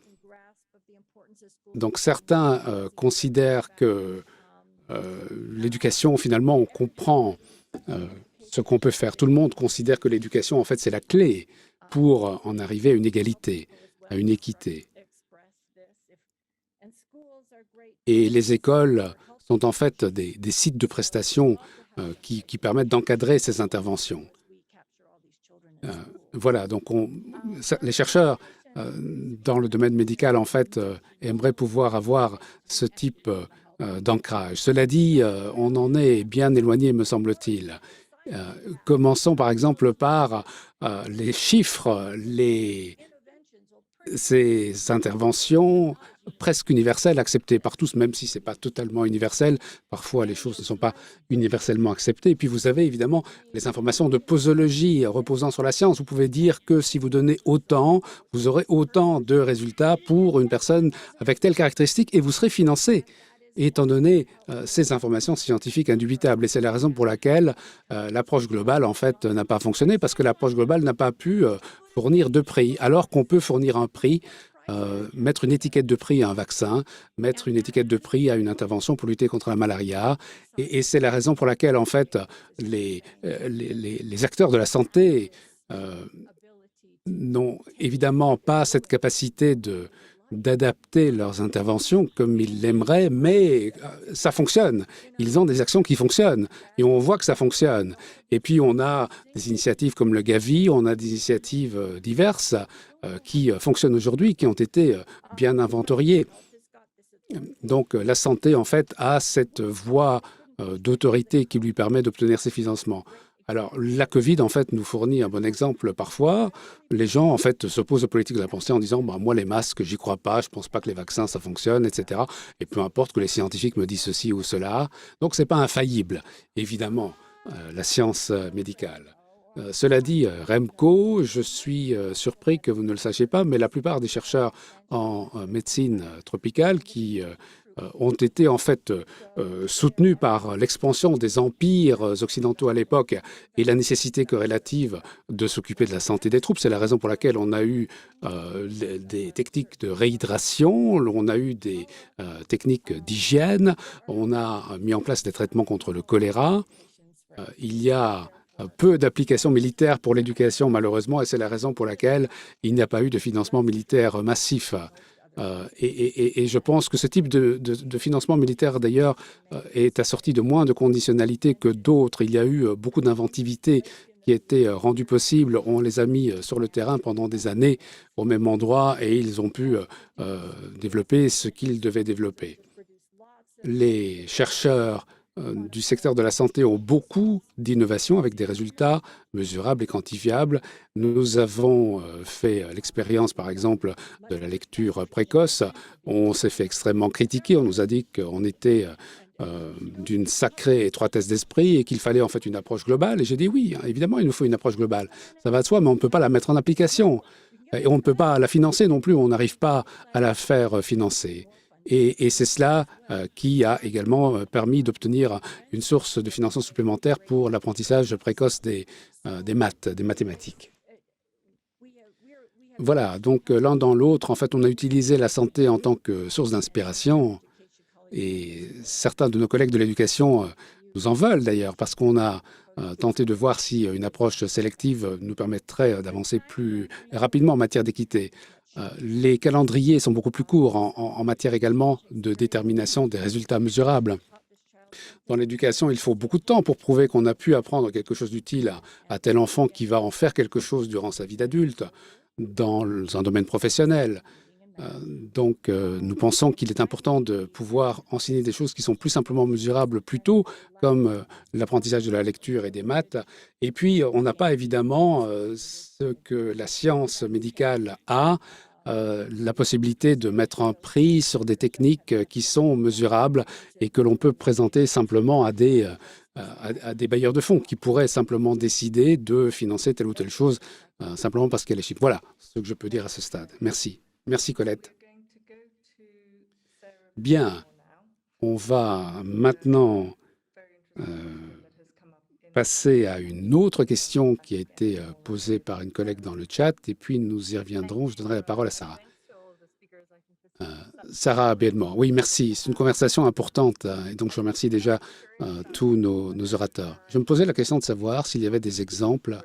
Donc certains considèrent que l'éducation, finalement, on comprend ce qu'on peut faire. Tout le monde considère que l'éducation, en fait, c'est la clé pour en arriver à une égalité, à une équité. Et les écoles sont en fait des sites de prestations qui permettent d'encadrer ces interventions. Voilà, donc les chercheurs dans le domaine médical, en fait, aimeraient pouvoir avoir ce type d'ancrage. Cela dit, on en est bien éloigné, me semble-t-il. Commençons par exemple par les chiffres, ces interventions presque universelles, acceptées par tous, même si ce n'est pas totalement universel. Parfois, les choses ne sont pas universellement acceptées. Et puis, vous avez évidemment les informations de posologie reposant sur la science. Vous pouvez dire que si vous donnez autant, vous aurez autant de résultats pour une personne avec telle caractéristique et vous serez financé, étant donné ces informations scientifiques indubitables. Et c'est la raison pour laquelle l'approche globale, en fait, n'a pas fonctionné, parce que l'approche globale n'a pas pu fournir de prix, alors qu'on peut fournir un prix, mettre une étiquette de prix à un vaccin, mettre une étiquette de prix à une intervention pour lutter contre la malaria. Et c'est la raison pour laquelle, en fait, les acteurs de la santé n'ont évidemment pas cette capacité d'adapter leurs interventions comme ils l'aimeraient, mais ça fonctionne. Ils ont des actions qui fonctionnent et on voit que ça fonctionne. Et puis on a des initiatives comme le Gavi, on a des initiatives diverses qui fonctionnent aujourd'hui, qui ont été bien inventoriées. Donc la santé, en fait, a cette voie d'autorité qui lui permet d'obtenir ses financements. Alors, la COVID, en fait, nous fournit un bon exemple parfois. Les gens, en fait, s'opposent aux politiques de la pensée en disant bah, « moi, les masques, j'y crois pas, je pense pas que les vaccins, ça fonctionne, etc. » Et peu importe que les scientifiques me disent ceci ou cela. Donc, c'est pas infaillible, évidemment, la science médicale. Cela dit, Remco, je suis surpris que vous ne le sachiez pas, mais la plupart des chercheurs en médecine tropicale qui ont été en fait soutenus par l'expansion des empires occidentaux à l'époque et la nécessité corrélative de s'occuper de la santé des troupes. C'est la raison pour laquelle on a eu des techniques de réhydration, on a eu des techniques d'hygiène, on a mis en place des traitements contre le choléra. Il y a peu d'applications militaires pour l'éducation, malheureusement, et c'est la raison pour laquelle il n'y a pas eu de financement militaire massif. Et je pense que ce type de financement militaire, d'ailleurs, est assorti de moins de conditionnalité que d'autres. Il y a eu beaucoup d'inventivité qui a été rendue possible. On les a mis sur le terrain pendant des années au même endroit et ils ont pu développer ce qu'ils devaient développer. Les chercheurs du secteur de la santé ont beaucoup d'innovations avec des résultats mesurables et quantifiables. Nous avons fait l'expérience, par exemple, de la lecture précoce. On s'est fait extrêmement critiquer. On nous a dit qu'on était d'une sacrée étroitesse d'esprit et qu'il fallait en fait une approche globale. Et j'ai dit oui, évidemment, il nous faut une approche globale. Ça va de soi, mais on ne peut pas la mettre en application. Et on ne peut pas la financer non plus. On n'arrive pas à la faire financer. Et c'est cela qui a également permis d'obtenir une source de financement supplémentaire pour l'apprentissage précoce des maths, des mathématiques. Voilà, donc l'un dans l'autre, en fait, on a utilisé la santé en tant que source d'inspiration. Et certains de nos collègues de l'éducation nous en veulent d'ailleurs, parce qu'on a tenté de voir si une approche sélective nous permettrait d'avancer plus rapidement en matière d'équité. Les calendriers sont beaucoup plus courts en matière également de détermination des résultats mesurables. Dans l'éducation, il faut beaucoup de temps pour prouver qu'on a pu apprendre quelque chose d'utile à tel enfant qui va en faire quelque chose durant sa vie d'adulte, dans un domaine professionnel. Donc, nous pensons qu'il est important de pouvoir enseigner des choses qui sont plus simplement mesurables plus tôt, comme l'apprentissage de la lecture et des maths. Et puis, on n'a pas évidemment ce que la science médicale a, la possibilité de mettre un prix sur des techniques qui sont mesurables et que l'on peut présenter simplement à des bailleurs de fonds qui pourraient simplement décider de financer telle ou telle chose simplement parce qu'elle est chiffre. Voilà ce que je peux dire à ce stade. Merci. Merci, Colette. Bien, on va maintenant passer à une autre question qui a été posée par une collègue dans le chat, et puis nous y reviendrons. Je donnerai la parole à Sarah. Sarah Biedmore. Oui, merci. C'est une conversation importante, et donc je remercie déjà tous nos orateurs. Je me posais la question de savoir s'il y avait des exemples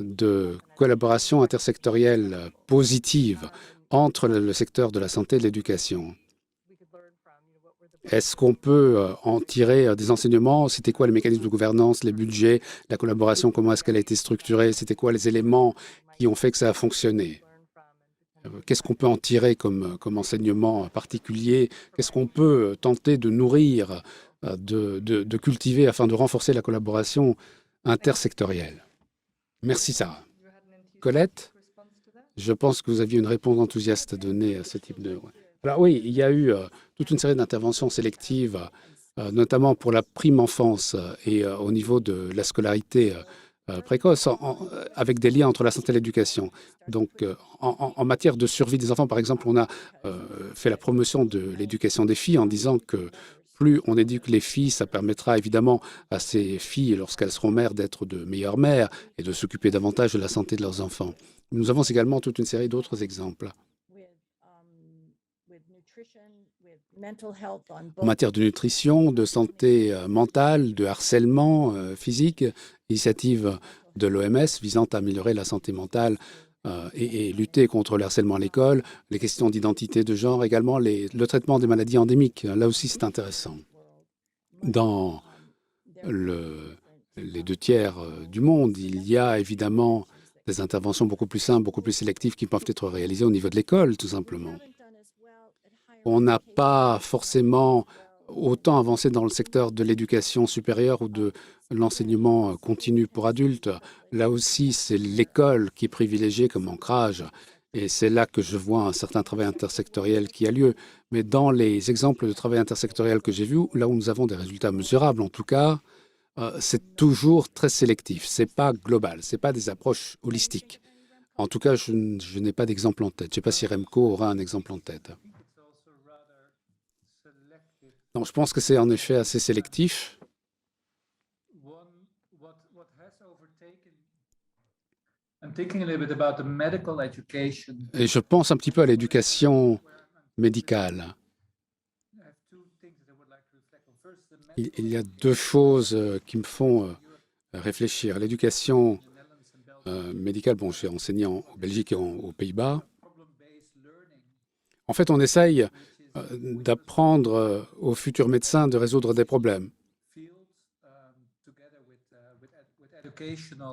de collaboration intersectorielle positive entre le secteur de la santé et de l'éducation. Est-ce qu'on peut en tirer des enseignements? C'était quoi les mécanismes de gouvernance, les budgets, la collaboration, comment est-ce qu'elle a été structurée? C'était quoi les éléments qui ont fait que ça a fonctionné? Qu'est-ce qu'on peut en tirer comme enseignement particulier? Qu'est-ce qu'on peut tenter de nourrir, de cultiver afin de renforcer la collaboration intersectorielle? Merci, Sarah. Colette, je pense que vous aviez une réponse enthousiaste à donner à ce type de... Alors oui, il y a eu toute une série d'interventions sélectives, notamment pour la prime enfance et au niveau de la scolarité précoce, avec des liens entre la santé et l'éducation. Donc, en matière de survie des enfants, par exemple, on a fait la promotion de l'éducation des filles en disant que plus on éduque les filles, ça permettra évidemment à ces filles, lorsqu'elles seront mères, d'être de meilleures mères et de s'occuper davantage de la santé de leurs enfants. Nous avons également toute une série d'autres exemples. En matière de nutrition, de santé mentale, de harcèlement physique, initiative de l'OMS visant à améliorer la santé mentale et lutter contre le harcèlement à l'école, les questions d'identité de genre, également le traitement des maladies endémiques. Là aussi, c'est intéressant. Dans les 2 tiers du monde, il y a évidemment des interventions beaucoup plus simples, beaucoup plus sélectives qui peuvent être réalisées au niveau de l'école, tout simplement. On n'a pas forcément autant avancé dans le secteur de l'éducation supérieure ou de l'enseignement continu pour adultes. Là aussi, c'est l'école qui est privilégiée comme ancrage. Et c'est là que je vois un certain travail intersectoriel qui a lieu. Mais dans les exemples de travail intersectoriel que j'ai vus, là où nous avons des résultats mesurables, en tout cas, c'est toujours très sélectif. Ce n'est pas global, ce n'est pas des approches holistiques. En tout cas, je n'ai pas d'exemple en tête. Je ne sais pas si Remco aura un exemple en tête. Non, je pense que c'est en effet assez sélectif. Et je pense un petit peu à l'éducation médicale. Il y a 2 choses qui me font réfléchir. L'éducation médicale, bon, j'ai enseigné en Belgique et aux Pays-Bas. En fait, on essaye d'apprendre aux futurs médecins de résoudre des problèmes.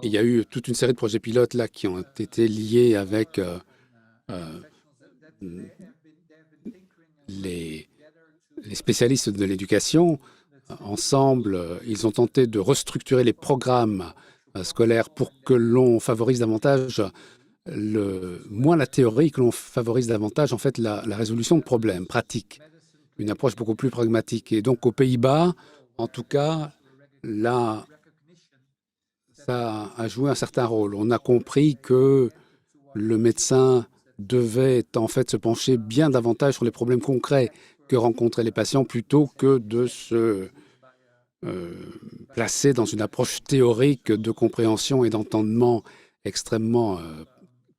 Il y a eu toute une série de projets pilotes là qui ont été liés avec les spécialistes de l'éducation Ensemble, ils ont tenté de restructurer les programmes scolaires pour que l'on favorise davantage moins la théorie, que l'on favorise davantage en fait la résolution de problèmes pratiques, une approche beaucoup plus pragmatique. Et donc aux Pays-Bas, en tout cas, là, ça a joué un certain rôle. On a compris que le médecin devait en fait se pencher bien davantage sur les problèmes concrets que rencontraient les patients plutôt que de se placer dans une approche théorique de compréhension et d'entendement extrêmement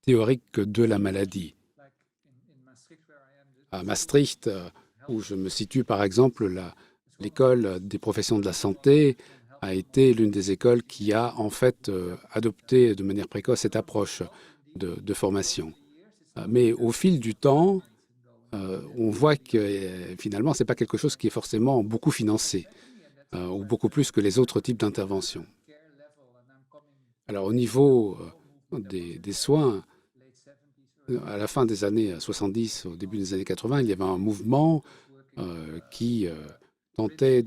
théorique de la maladie. À Maastricht, où je me situe par exemple, l'école des professions de la santé a été l'une des écoles qui a en fait adopté de manière précoce cette approche de formation. Mais au fil du temps, on voit que finalement, ce n'est pas quelque chose qui est forcément beaucoup financé, ou beaucoup plus que les autres types d'interventions. Alors au niveau des soins, à la fin des années 70, au début des années 80, il y avait un mouvement qui tentait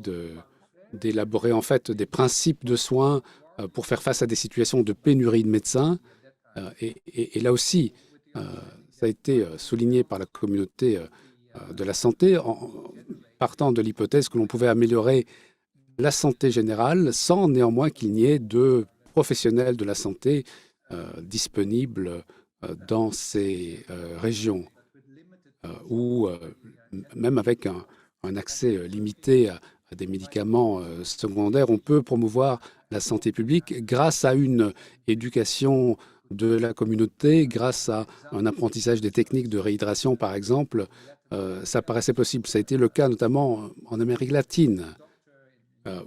d'élaborer en fait des principes de soins pour faire face à des situations de pénurie de médecins. Et là aussi, ça a été souligné par la communauté de la santé en partant de l'hypothèse que l'on pouvait améliorer la santé générale sans néanmoins qu'il n'y ait de professionnels de la santé disponibles dans ces régions ou même avec un accès limité à des médicaments secondaires, on peut promouvoir la santé publique grâce à une éducation de la communauté, grâce à un apprentissage des techniques de réhydratation, par exemple. Ça paraissait possible. Ça a été le cas notamment en Amérique latine,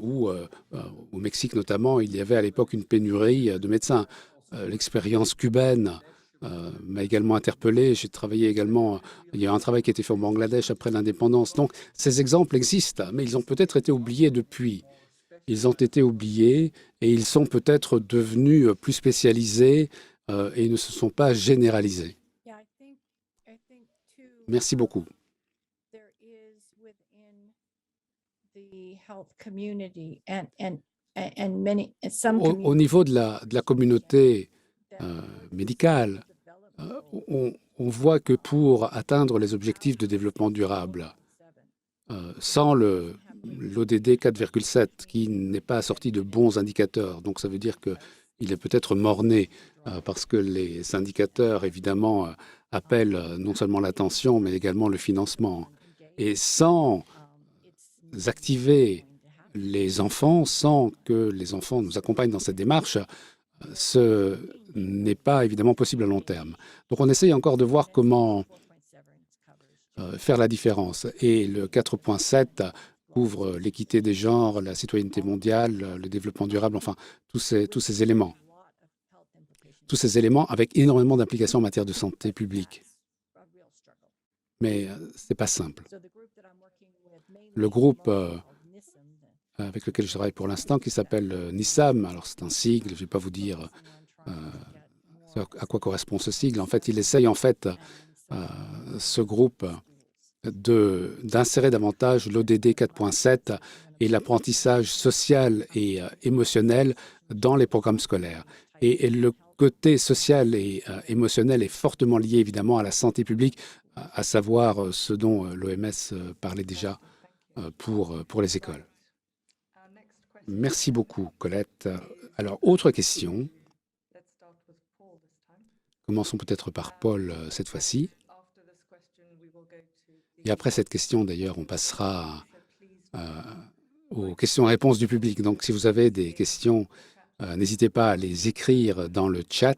où au Mexique notamment, il y avait à l'époque une pénurie de médecins. L'expérience cubaine m'a également interpellé. J'ai travaillé également, il y a un travail qui a été fait au Bangladesh après l'indépendance. Donc ces exemples existent, mais ils ont peut-être été oubliés depuis. Ils ont été oubliés et ils sont peut-être devenus plus spécialisés et ils ne se sont pas généralisés. Merci beaucoup. Au niveau de la communauté médicale, on voit que pour atteindre les objectifs de développement durable, sans l'ODD 4,7, qui n'est pas assorti de bons indicateurs, donc ça veut dire qu'il est peut-être mort-né, parce que les indicateurs, évidemment, appellent non seulement l'attention, mais également le financement. Et sans activer les enfants, sans que les enfants nous accompagnent dans cette démarche, ce n'est pas évidemment possible à long terme. Donc on essaye encore de voir comment faire la différence. Et le 4.7 couvre l'équité des genres, la citoyenneté mondiale, le développement durable, enfin tous ces éléments. Tous ces éléments avec énormément d'implications en matière de santé publique. Mais ce n'est pas simple. Le groupe avec lequel je travaille pour l'instant, qui s'appelle NISAM, alors c'est un sigle, je ne vais pas vous dire à quoi correspond ce sigle. En fait, il essaye, en fait, ce groupe d'insérer davantage l'ODD 4.7 et l'apprentissage social et émotionnel dans les programmes scolaires. Et le côté social et émotionnel est fortement lié, évidemment, à la santé publique, à savoir ce dont l'OMS parlait déjà pour les écoles. Merci beaucoup, Colette. Alors, autre question. Commençons peut-être par Paul cette fois-ci. Et après cette question, d'ailleurs, on passera aux questions-réponses du public. Donc, si vous avez des questions, n'hésitez pas à les écrire dans le chat.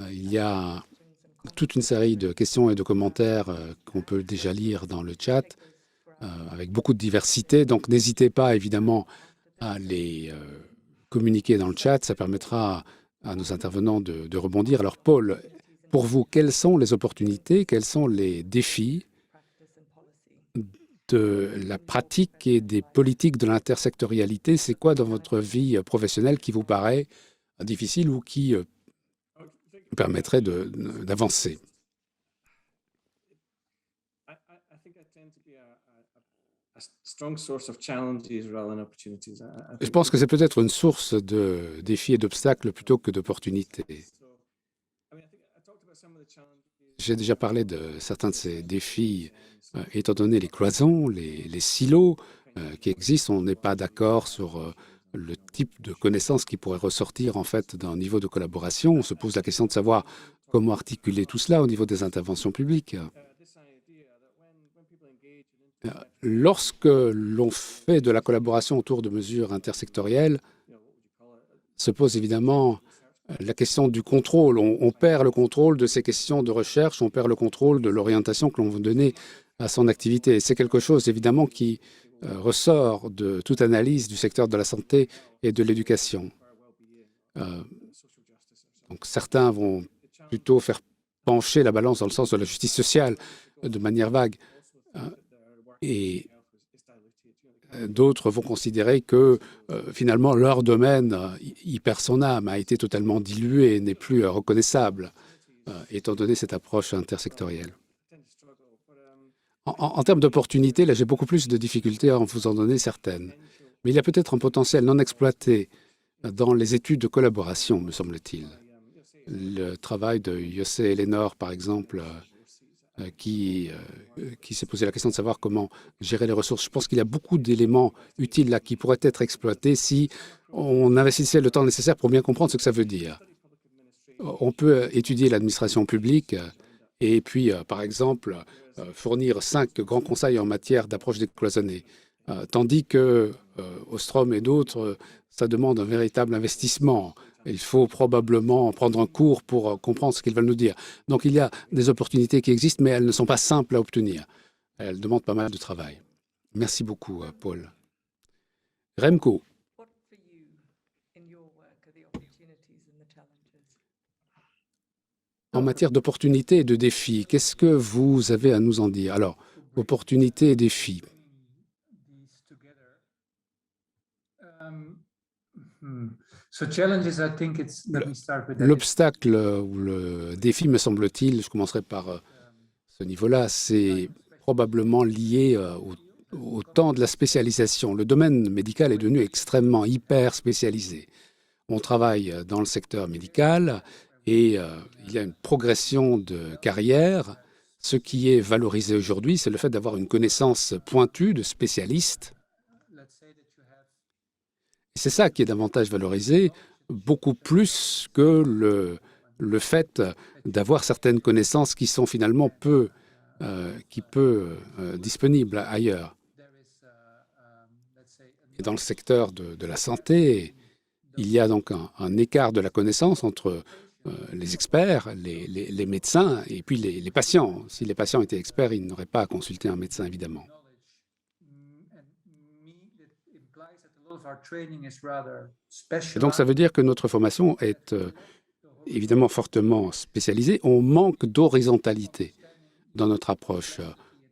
Il y a toute une série de questions et de commentaires qu'on peut déjà lire dans le chat, avec beaucoup de diversité. Donc, n'hésitez pas, évidemment, à les communiquer dans le chat. Ça permettra à nos intervenants de rebondir. Alors, Paul, pour vous, quelles sont les opportunités, quels sont les défis de la pratique et des politiques de l'intersectorialité? C'est quoi dans votre vie professionnelle qui vous paraît difficile ou qui permettrait d'avancer? strong source of challenges rather than opportunities. Je pense que c'est peut-être une source de défis et d'obstacles plutôt que d'opportunités. J'ai déjà parlé de certains de ces défis, étant donné les cloisons, les silos qui existent. On n'est pas d'accord sur le type de connaissances qui pourrait ressortir en fait d'un niveau de collaboration. On se pose la question de savoir comment articuler tout cela au niveau des interventions publiques. Lorsque l'on fait de la collaboration autour de mesures intersectorielles, se pose évidemment la question du contrôle. On perd le contrôle de ces questions de recherche, on perd le contrôle de l'orientation que l'on veut donner à son activité. C'est quelque chose évidemment qui ressort de toute analyse du secteur de la santé et de l'éducation. Donc certains vont plutôt faire pencher la balance dans le sens de la justice sociale de manière vague. Et d'autres vont considérer que finalement leur domaine y perd son âme, a été totalement dilué, n'est plus reconnaissable, étant donné cette approche intersectorielle. En termes d'opportunités, là j'ai beaucoup plus de difficultés à en vous en donner certaines. Mais il y a peut-être un potentiel non exploité dans les études de collaboration, me semble-t-il. Le travail de José Eleanor, par exemple, qui s'est posé la question de savoir comment gérer les ressources. Je pense qu'il y a beaucoup d'éléments utiles là qui pourraient être exploités si on investissait le temps nécessaire pour bien comprendre ce que ça veut dire. On peut étudier l'administration publique et puis, par exemple, fournir 5 grands conseils en matière d'approche décloisonnée, tandis que Ostrom et d'autres, ça demande un véritable investissement. Il faut probablement prendre un cours pour comprendre ce qu'ils veulent nous dire. Donc, il y a des opportunités qui existent, mais elles ne sont pas simples à obtenir. Elles demandent pas mal de travail. Merci beaucoup, Paul. Remco. En matière d'opportunités et de défis, qu'est-ce que vous avez à nous en dire? Alors, opportunités et défis. L'obstacle ou le défi, me semble-t-il, je commencerai par ce niveau-là, c'est probablement lié au temps de la spécialisation. Le domaine médical est devenu extrêmement hyper spécialisé. On travaille dans le secteur médical et il y a une progression de carrière. Ce qui est valorisé aujourd'hui, c'est le fait d'avoir une connaissance pointue de spécialistes. C'est ça qui est davantage valorisé, beaucoup plus que le fait d'avoir certaines connaissances qui sont finalement peu disponibles ailleurs. Et dans le secteur de la santé, il y a donc un écart de la connaissance entre les experts, les médecins et puis les patients. Si les patients étaient experts, ils n'auraient pas à consulter un médecin, évidemment. Et donc, ça veut dire que notre formation est évidemment fortement spécialisée. On manque d'horizontalité dans notre approche.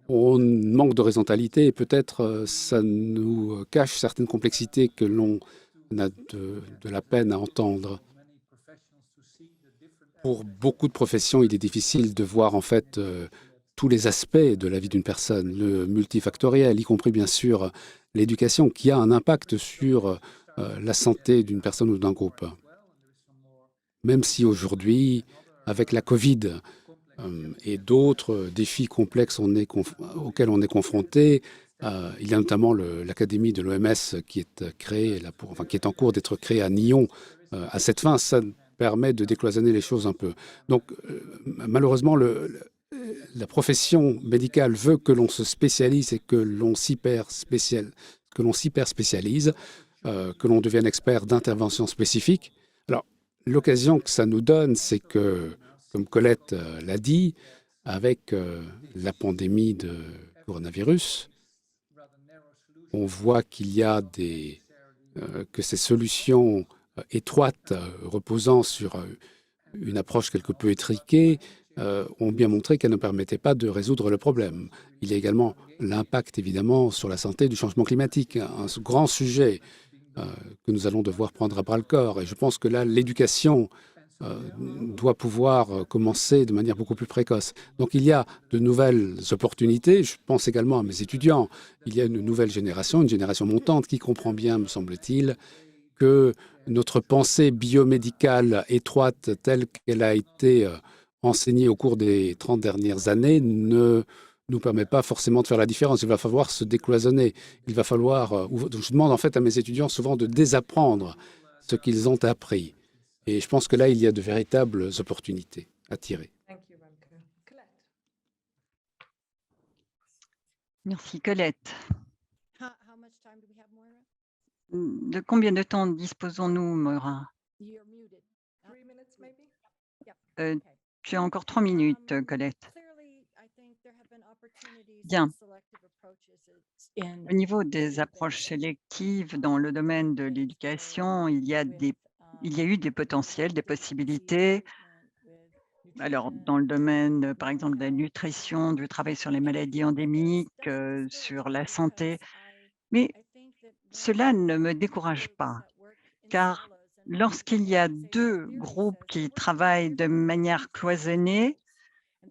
On manque d'horizontalité et peut-être ça nous cache certaines complexités que l'on a de la peine à entendre. Pour beaucoup de professions, il est difficile de voir en fait tous les aspects de la vie d'une personne, le multifactoriel, y compris bien sûr l'éducation, qui a un impact sur la santé d'une personne ou d'un groupe. Même si aujourd'hui, avec la COVID et d'autres défis complexes auxquels on est confronté, il y a notamment l'Académie de l'OMS qui est créée, qui est en cours d'être créée à Nyon. À cette fin, ça permet de décloisonner les choses un peu. Donc, malheureusement, la profession médicale veut que l'on se spécialise et que l'on s'hyper-spécialise, que l'on devienne expert d'intervention spécifique. Alors, l'occasion que ça nous donne, c'est que, comme Colette l'a dit, avec la pandémie de coronavirus, on voit qu'il y a que ces solutions étroites, reposant sur une approche quelque peu étriquée, ont bien montré qu'elles ne permettaient pas de résoudre le problème. Il y a également l'impact, évidemment, sur la santé du changement climatique, un grand sujet que nous allons devoir prendre à bras-le-corps. Et je pense que là, l'éducation doit pouvoir commencer de manière beaucoup plus précoce. Donc il y a de nouvelles opportunités. Je pense également à mes étudiants. Il y a une nouvelle génération, une génération montante qui comprend bien, me semble-t-il, que notre pensée biomédicale étroite telle qu'elle a été enseignée au cours des 30 dernières années ne nous permet pas forcément de faire la différence. Il va falloir se décloisonner. Il va falloir... je demande en fait à mes étudiants souvent de désapprendre ce qu'ils ont appris. Et je pense que là, il y a de véritables opportunités à tirer. Merci, Colette. De combien de temps disposons-nous, Moira? Tu as encore 3 minutes, Colette. Bien. Au niveau des approches sélectives dans le domaine de l'éducation, il y a eu des potentiels, des possibilités. Alors, dans le domaine, par exemple, de la nutrition, du travail sur les maladies endémiques, sur la santé. Mais cela ne me décourage pas, car lorsqu'il y a 2 groupes qui travaillent de manière cloisonnée,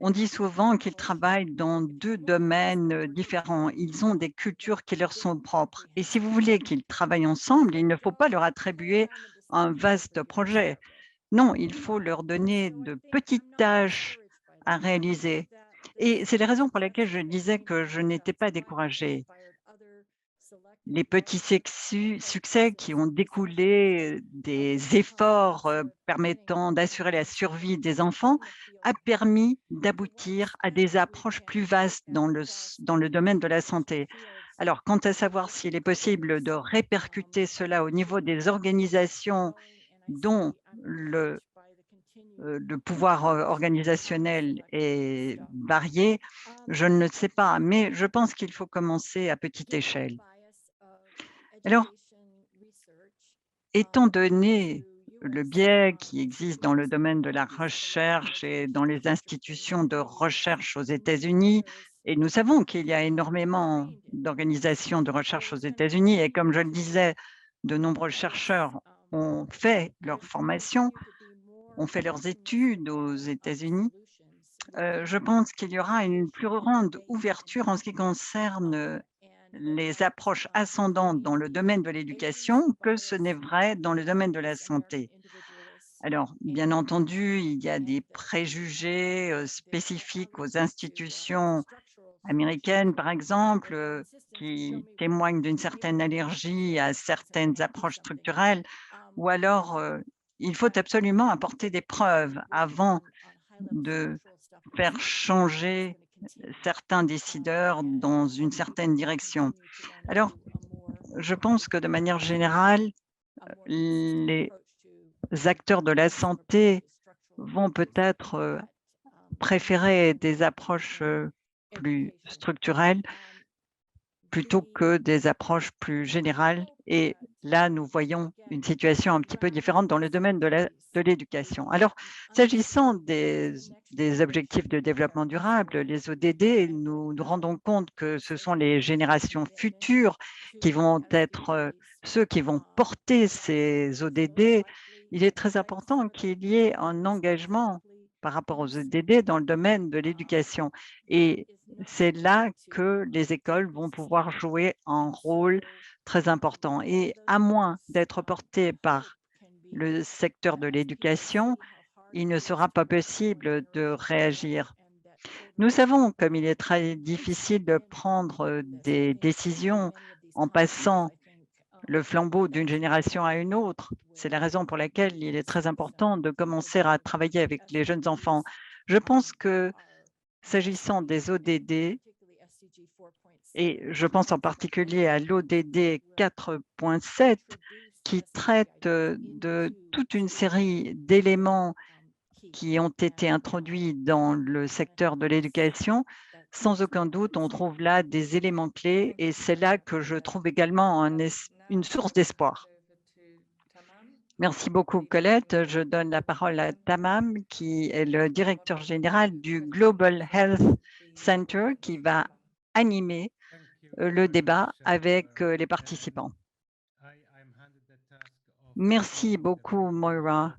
on dit souvent qu'ils travaillent dans 2 domaines différents. Ils ont des cultures qui leur sont propres. Et si vous voulez qu'ils travaillent ensemble, il ne faut pas leur attribuer un vaste projet. Non, il faut leur donner de petites tâches à réaliser. Et c'est la raison pour laquelle je disais que je n'étais pas découragée. Les petits succès qui ont découlé des efforts permettant d'assurer la survie des enfants a permis d'aboutir à des approches plus vastes dans le domaine de la santé. Alors, quant à savoir s'il est possible de répercuter cela au niveau des organisations dont le pouvoir organisationnel est varié, je ne le sais pas, mais je pense qu'il faut commencer à petite échelle. Alors, étant donné le biais qui existe dans le domaine de la recherche et dans les institutions de recherche aux États-Unis, et nous savons qu'il y a énormément d'organisations de recherche aux États-Unis, et comme je le disais, de nombreux chercheurs ont fait leur formation, ont fait leurs études aux États-Unis. Je pense qu'il y aura une plus grande ouverture en ce qui concerne les approches ascendantes dans le domaine de l'éducation que ce n'est vrai dans le domaine de la santé. Alors, bien entendu, il y a des préjugés spécifiques aux institutions américaines, par exemple, qui témoignent d'une certaine allergie à certaines approches structurelles, ou alors il faut absolument apporter des preuves avant de faire changer certains décideurs dans une certaine direction. Alors, je pense que de manière générale, les acteurs de la santé vont peut-être préférer des approches plus structurelles plutôt que des approches plus générales. Et là, nous voyons une situation un petit peu différente dans le domaine de l'éducation. Alors, s'agissant des objectifs de développement durable, les ODD, nous nous rendons compte que ce sont les générations futures qui vont être ceux qui vont porter ces ODD. Il est très important qu'il y ait un engagement par rapport aux ODD dans le domaine de l'éducation. Et c'est là que les écoles vont pouvoir jouer un rôle très important. Et à moins d'être porté par le secteur de l'éducation, il ne sera pas possible de réagir. Nous savons comme il est très difficile de prendre des décisions en passant le flambeau d'une génération à une autre. C'est la raison pour laquelle il est très important de commencer à travailler avec les jeunes enfants. Je pense que s'agissant des ODD, et je pense en particulier à l'ODD 4.7, qui traite de toute une série d'éléments qui ont été introduits dans le secteur de l'éducation, sans aucun doute, on trouve là des éléments clés et c'est là que je trouve également une source d'espoir. Merci beaucoup, Colette. Je donne la parole à Tamam, qui est le directeur général du Global Health Center, qui va animer le débat avec les participants. Merci beaucoup, Moira.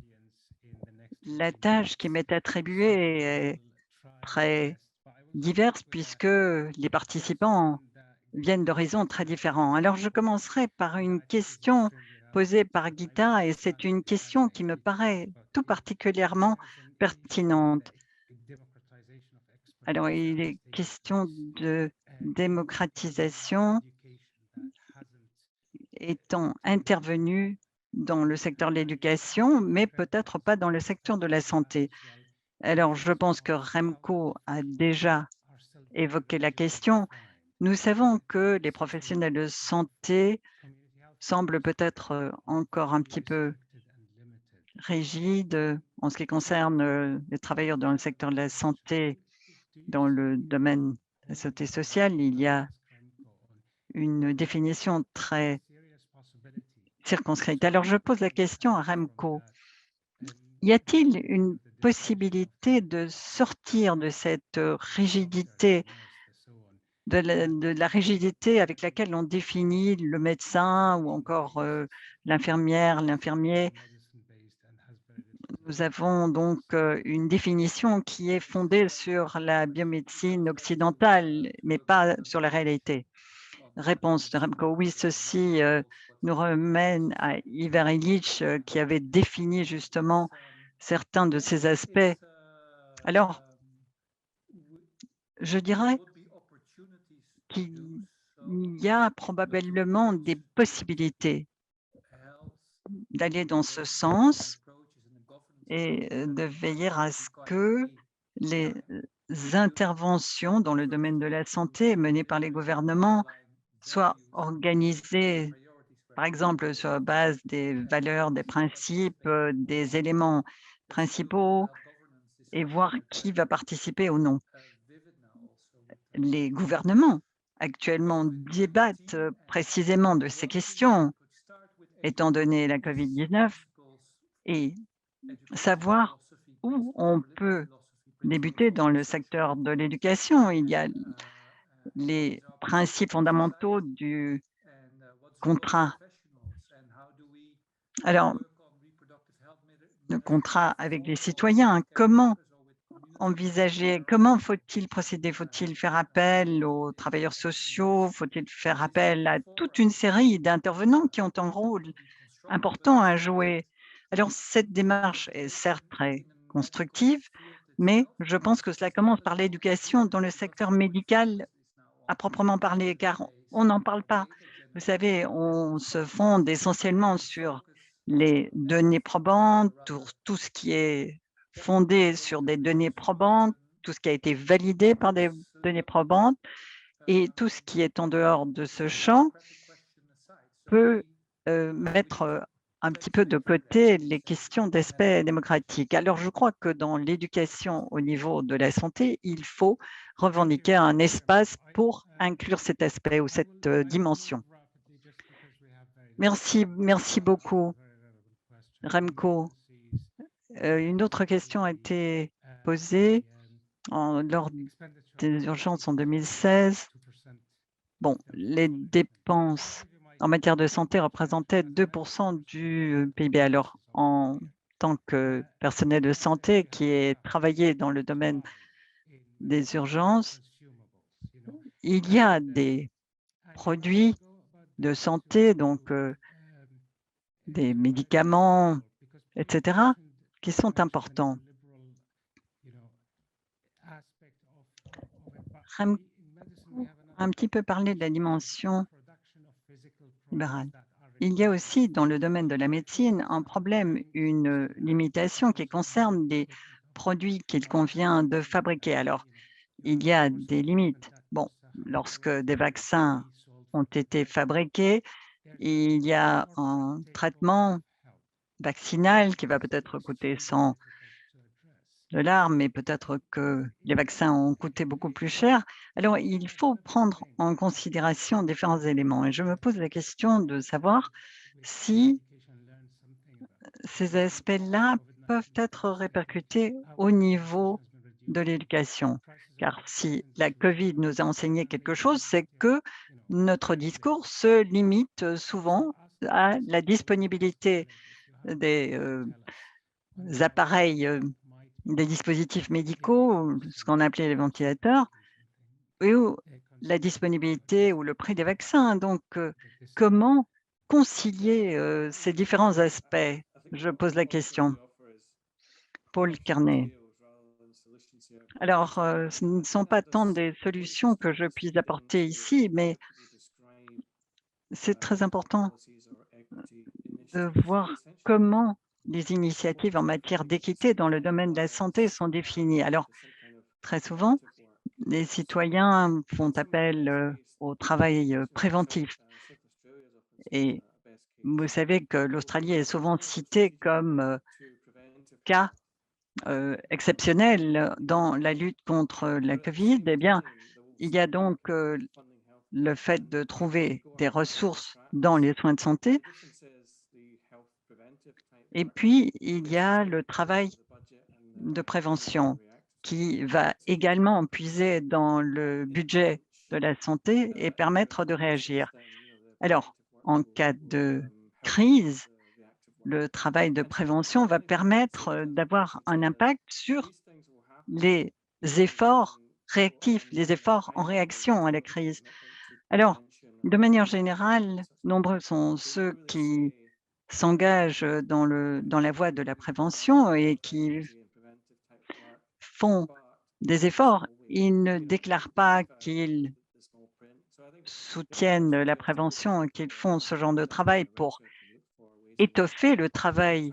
la tâche qui m'est attribuée est très diverse puisque les participants viennent d'horizons très différents. Alors, je commencerai par une question posée par Gita et c'est une question qui me paraît tout particulièrement pertinente. Alors, il est question de démocratisation étant intervenue dans le secteur de l'éducation, mais peut-être pas dans le secteur de la santé. Alors, je pense que Remco a déjà évoqué la question. Nous savons que les professionnels de santé semblent peut-être encore un petit peu rigides en ce qui concerne les travailleurs dans le secteur de la santé. Dans le domaine de la santé sociale, il y a une définition très circonscrite. Alors, je pose la question à Remco. Y a-t-il une possibilité de sortir de cette rigidité, de la rigidité avec laquelle on définit le médecin ou encore l'infirmière, l'infirmier? Nous avons donc une définition qui est fondée sur la biomédecine occidentale, mais pas sur la réalité. Réponse de Remco, oui, ceci nous ramène à Ivar Illich qui avait défini justement certains de ces aspects. Alors, je dirais qu'il y a probablement des possibilités d'aller dans ce sens et de veiller à ce que les interventions dans le domaine de la santé menées par les gouvernements soient organisées, par exemple, sur la base des valeurs, des principes, des éléments principaux et voir qui va participer ou non. Les gouvernements actuellement débattent précisément de ces questions, étant donné la COVID-19, et savoir où on peut débuter dans le secteur de l'éducation. Il y a les principes fondamentaux du contrat. Alors, le contrat avec les citoyens, comment envisager, comment faut-il procéder? Faut-il faire appel aux travailleurs sociaux? Faut-il faire appel à toute une série d'intervenants qui ont un rôle important à jouer? Alors, cette démarche est certes très constructive, mais je pense que cela commence par l'éducation dans le secteur médical à proprement parler, car on n'en parle pas. Vous savez, on se fonde essentiellement sur les données probantes, tout ce qui est fondé sur des données probantes, tout ce qui a été validé par des données probantes, et tout ce qui est en dehors de ce champ peut mettre un petit peu de côté les questions d'aspect démocratique. Alors, je crois que dans l'éducation au niveau de la santé, il faut revendiquer un espace pour inclure cet aspect ou cette dimension. Merci beaucoup, Remco. Une autre question a été posée lors des urgences en 2016. Bon, les dépenses en matière de santé représentaient 2% du PIB. Alors, en tant que personnel de santé qui est travaillé dans le domaine des urgences, il y a des produits de santé, donc des médicaments, etc., qui sont importants. Remco a un petit peu parlé de la dimension libérale. Il y a aussi dans le domaine de la médecine un problème, une limitation qui concerne les produits qu'il convient de fabriquer. Alors, il y a des limites. Bon, lorsque des vaccins ont été fabriqués, il y a un traitement vaccinal qui va peut-être coûter 100 $, mais peut-être que les vaccins ont coûté beaucoup plus cher. Alors, il faut prendre en considération différents éléments. Et je me pose la question de savoir si ces aspects-là peuvent être répercutés au niveau de l'éducation. Car si la COVID nous a enseigné quelque chose, c'est que notre discours se limite souvent à la disponibilité des appareils, des dispositifs médicaux, ce qu'on appelait les ventilateurs, ou la disponibilité ou le prix des vaccins. Donc, comment concilier ces différents aspects? Je pose la question. Paul Carnet. Alors, ce ne sont pas tant des solutions que je puisse apporter ici, mais c'est très important de voir comment les initiatives en matière d'équité dans le domaine de la santé sont définies. Alors, très souvent, les citoyens font appel au travail préventif. Et vous savez que l'Australie est souvent citée comme cas exceptionnel dans la lutte contre la Covid. Eh bien, il y a donc le fait de trouver des ressources dans les soins de santé. Et puis, il y a le travail de prévention qui va également puiser dans le budget de la santé et permettre de réagir. Alors, en cas de crise, le travail de prévention va permettre d'avoir un impact sur les efforts réactifs, les efforts en réaction à la crise. Alors, de manière générale, nombreux sont ceux qui s'engagent dans la voie de la prévention et qui font des efforts. Ils ne déclarent pas qu'ils soutiennent la prévention et qu'ils font ce genre de travail pour étoffer le travail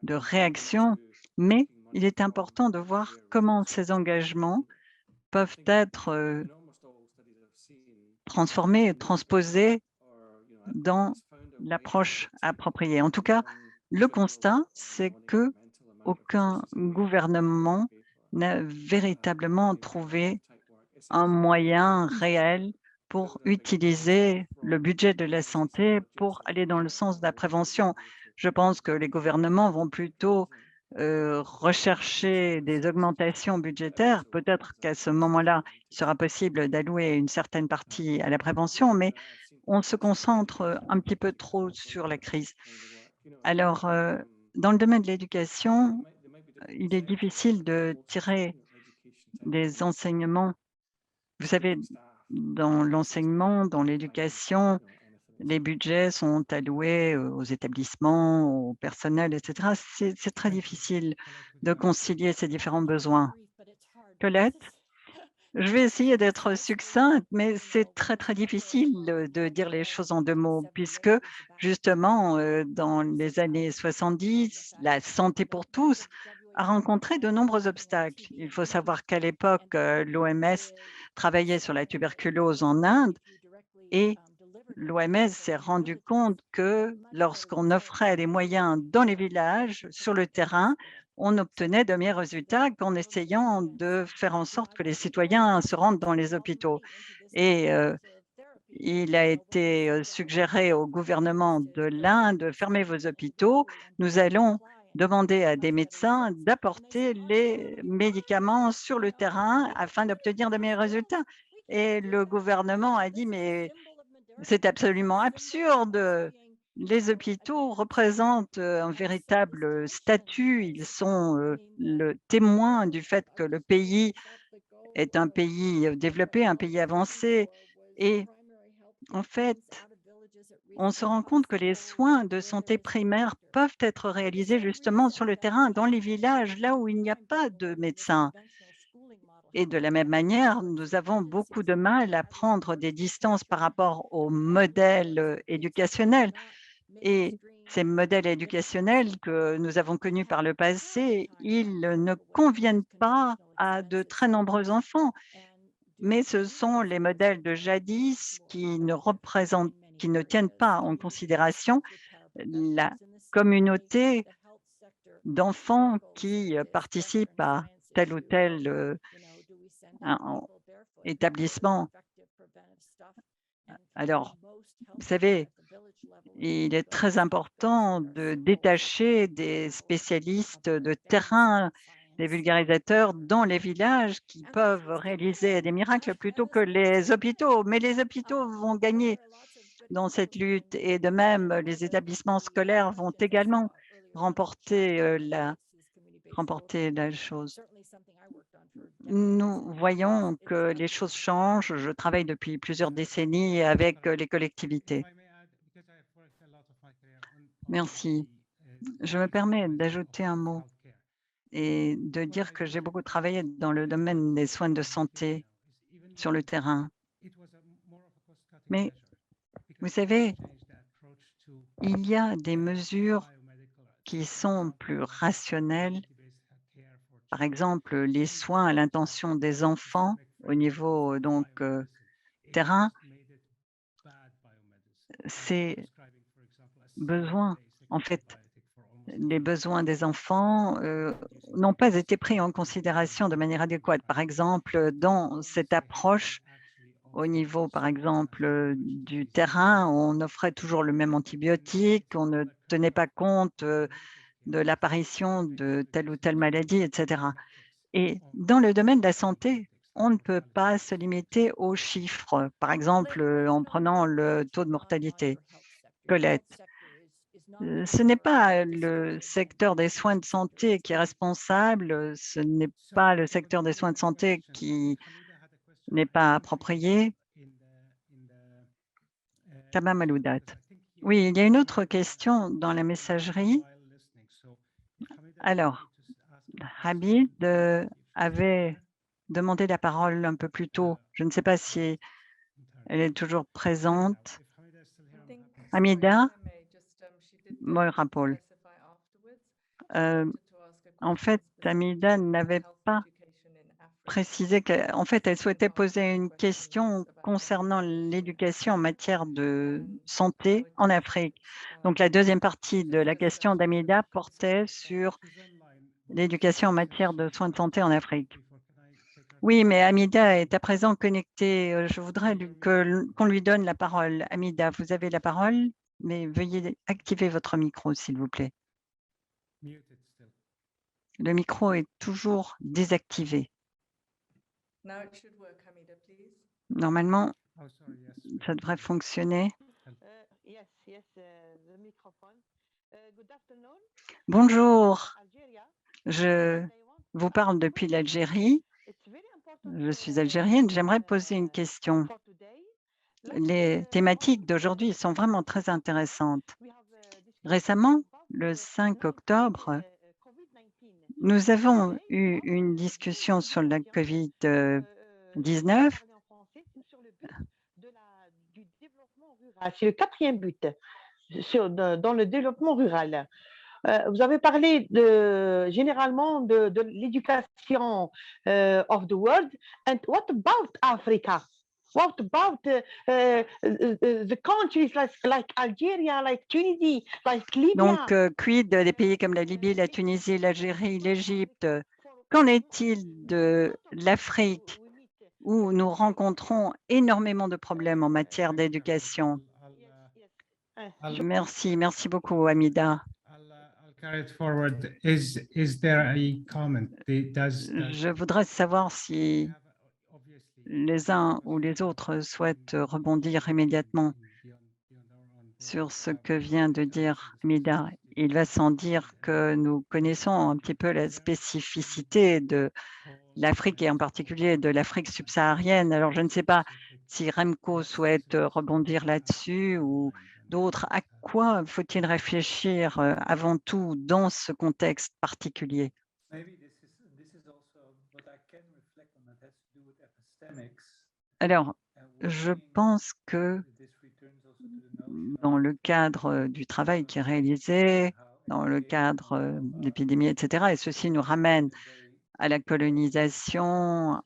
de réaction, mais il est important de voir comment ces engagements peuvent être transformés et transposés dans l'approche appropriée. En tout cas, le constat, c'est que aucun gouvernement n'a véritablement trouvé un moyen réel pour utiliser le budget de la santé pour aller dans le sens de la prévention. Je pense que les gouvernements vont plutôt rechercher des augmentations budgétaires. Peut-être qu'à ce moment-là, il sera possible d'allouer une certaine partie à la prévention, mais on se concentre un petit peu trop sur la crise. Alors, dans le domaine de l'éducation, il est difficile de tirer des enseignements. Vous savez, dans l'enseignement, dans l'éducation, les budgets sont alloués aux établissements, au personnel, etc. C'est très difficile de concilier ces différents besoins. Colette, je vais essayer d'être succincte, mais c'est très, très difficile de dire les choses en 2 mots, puisque justement, dans les années 70, la santé pour tous a rencontré de nombreux obstacles. Il faut savoir qu'à l'époque, l'OMS travaillait sur la tuberculose en Inde et l'OMS s'est rendu compte que lorsqu'on offrait des moyens dans les villages, sur le terrain, on obtenait de meilleurs résultats qu'en essayant de faire en sorte que les citoyens se rendent dans les hôpitaux. Et il a été suggéré au gouvernement de l'Inde de fermer vos hôpitaux. Nous allons demander à des médecins d'apporter les médicaments sur le terrain afin d'obtenir de meilleurs résultats. Et le gouvernement a dit, mais c'est absolument absurde. Les hôpitaux représentent un véritable statut. Ils sont le témoin du fait que le pays est un pays développé, un pays avancé. Et en fait, on se rend compte que les soins de santé primaire peuvent être réalisés justement sur le terrain, dans les villages, là où il n'y a pas de médecins. Et de la même manière, nous avons beaucoup de mal à prendre des distances par rapport aux modèles éducationnels. Et ces modèles éducationnels que nous avons connus par le passé, ils ne conviennent pas à de très nombreux enfants. Mais ce sont les modèles de jadis qui ne tiennent pas en considération la communauté d'enfants qui participent à tel ou tel établissement. Alors, vous savez, il est très important de détacher des spécialistes de terrain, des vulgarisateurs dans les villages qui peuvent réaliser des miracles plutôt que les hôpitaux. Mais les hôpitaux vont gagner dans cette lutte et de même, les établissements scolaires vont également remporter la remporter la chose. Nous voyons que les choses changent. Je travaille depuis plusieurs décennies avec les collectivités. Merci. Je me permets d'ajouter un mot et de dire que j'ai beaucoup travaillé dans le domaine des soins de santé sur le terrain. Mais vous savez, il y a des mesures qui sont plus rationnelles. Par exemple, les soins à l'intention des enfants au niveau terrain, ces besoins, en fait, les besoins des enfants n'ont pas été pris en considération de manière adéquate. Par exemple, dans cette approche, au niveau, par exemple, du terrain, on offrait toujours le même antibiotique, on ne tenait pas compte de l'apparition de telle ou telle maladie, etc. Et dans le domaine de la santé, on ne peut pas se limiter aux chiffres, par exemple, en prenant le taux de mortalité. Colette, ce n'est pas le secteur des soins de santé qui est responsable, ce n'est pas le secteur des soins de santé qui n'est pas approprié. Tamam Aloudat. Oui, il y a une autre question dans la messagerie. Alors, Habib avait demandé la parole un peu plus tôt. Je ne sais pas si elle est toujours présente. Hamida, Moira Paul. En fait, Hamida n'avait pas précisé qu'en fait, elle souhaitait poser une question concernant l'éducation en matière de santé en Afrique. Donc, la deuxième partie de la question d'Hamida portait sur l'éducation en matière de soins de santé en Afrique. Oui, mais Hamida est à présent connectée. Je voudrais qu'on lui donne la parole. Hamida, vous avez la parole, mais veuillez activer votre micro, s'il vous plaît. Le micro est toujours désactivé. Normalement, ça devrait fonctionner. Bonjour, je vous parle depuis l'Algérie. Je suis algérienne. J'aimerais poser une question. Les thématiques d'aujourd'hui sont vraiment très intéressantes. Récemment, le 5 octobre, nous avons eu une discussion sur la COVID-19. C'est le quatrième but dans le développement rural. Vous avez parlé généralement de l'éducation of the world. And what about Africa? What about the countries like Algeria, like Tunisie, like Libya? Donc, quid des pays comme la Libye, la Tunisie, l'Algérie, l'Égypte? Qu'en est-il de l'Afrique où nous rencontrons énormément de problèmes en matière d'éducation? Merci, merci beaucoup, Hamida. Je voudrais savoir si les uns ou les autres souhaitent rebondir immédiatement sur ce que vient de dire Hamida. Il va sans dire que nous connaissons un petit peu la spécificité de l'Afrique et en particulier de l'Afrique subsaharienne. Alors, je ne sais pas si Remco souhaite rebondir là-dessus ou d'autres. À quoi faut-il réfléchir avant tout dans ce contexte particulier? Alors, je pense que dans le cadre du travail qui est réalisé, dans le cadre d'épidémies, etc., et ceci nous ramène à la colonisation,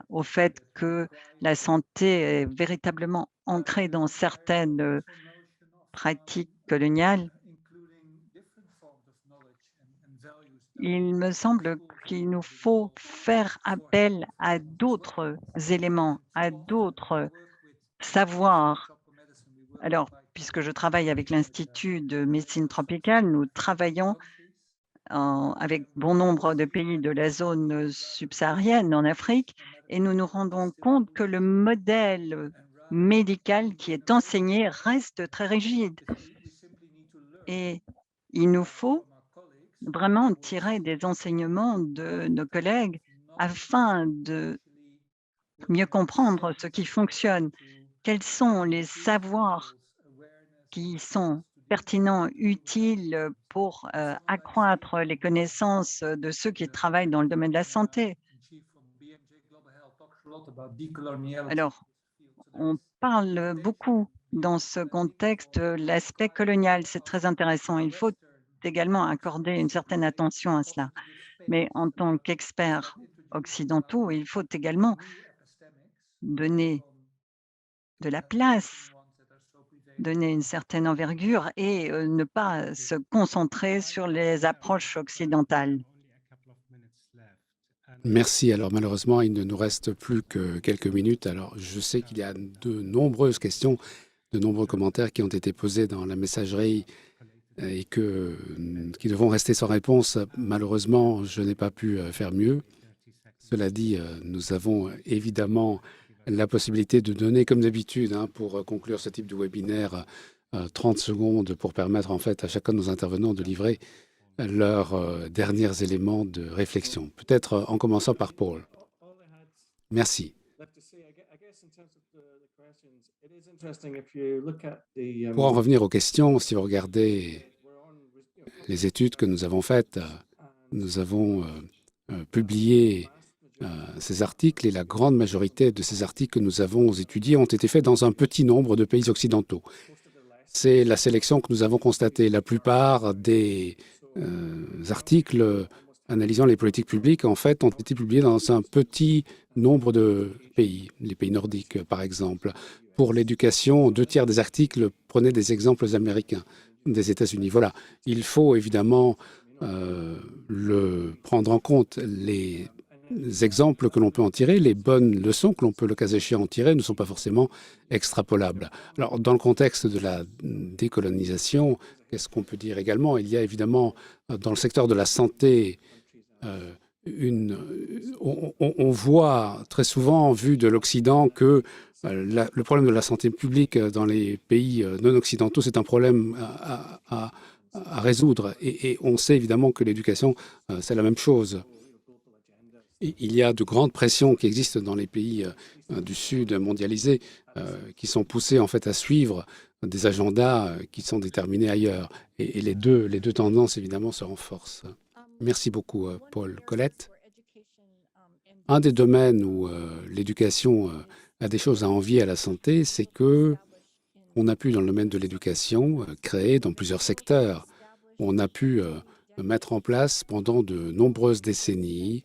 au fait que la santé est véritablement ancrée dans certaines pratiques coloniales. Il me semble qu'il nous faut faire appel à d'autres éléments, à d'autres savoirs. Alors, puisque je travaille avec l'Institut de médecine tropicale, nous travaillons avec bon nombre de pays de la zone subsaharienne en Afrique et nous nous rendons compte que le modèle médical qui est enseigné reste très rigide. Et il nous faut vraiment tirer des enseignements de nos collègues afin de mieux comprendre ce qui fonctionne. Quels sont les savoirs qui sont pertinents, utiles pour accroître les connaissances de ceux qui travaillent dans le domaine de la santé? Alors, on parle beaucoup dans ce contexte l'aspect colonial. C'est très intéressant. Il faut également accorder une certaine attention à cela. Mais en tant qu'experts occidentaux, il faut également donner de la place, donner une certaine envergure et ne pas se concentrer sur les approches occidentales. Merci. Alors malheureusement, il ne nous reste plus que quelques minutes. Alors je sais qu'il y a de nombreuses questions, de nombreux commentaires qui ont été posés dans la messagerie et qui devront rester sans réponse. Malheureusement, je n'ai pas pu faire mieux. Cela dit, nous avons évidemment la possibilité de donner, comme d'habitude, pour conclure ce type de webinaire, 30 secondes pour permettre en fait à chacun de nos intervenants de livrer leurs derniers éléments de réflexion. Peut-être en commençant par Paul. Merci. Pour en revenir aux questions, si vous regardez les études que nous avons faites, nous avons publié ces articles et la grande majorité de ces articles que nous avons étudiés ont été faits dans un petit nombre de pays occidentaux. C'est la sélection que nous avons constatée. La plupart des articles analysant les politiques publiques, en fait, ont été publiés dans un petit nombre de pays, les pays nordiques, par exemple. Pour l'éducation, 2 tiers des articles prenaient des exemples américains, des États-Unis. Voilà. Il faut évidemment le prendre en compte. Les exemples que l'on peut en tirer, les bonnes leçons que l'on peut, le cas échéant, en tirer, ne sont pas forcément extrapolables. Alors, dans le contexte de la décolonisation, qu'est-ce qu'on peut dire également? Il y a évidemment, dans le secteur de la santé, on voit très souvent, vu de l'Occident, que le problème de la santé publique dans les pays non occidentaux, c'est un problème à résoudre. Et on sait évidemment que l'éducation, c'est la même chose. Il y a de grandes pressions qui existent dans les pays du Sud mondialisés qui sont poussés en fait à suivre des agendas qui sont déterminés ailleurs. Et les deux tendances, évidemment, se renforcent. Merci beaucoup, Paul. Colette? Un des domaines où l'éducation a des choses à envier à la santé, c'est que on a pu, dans le domaine de l'éducation, créer dans plusieurs secteurs. On a pu mettre en place pendant de nombreuses décennies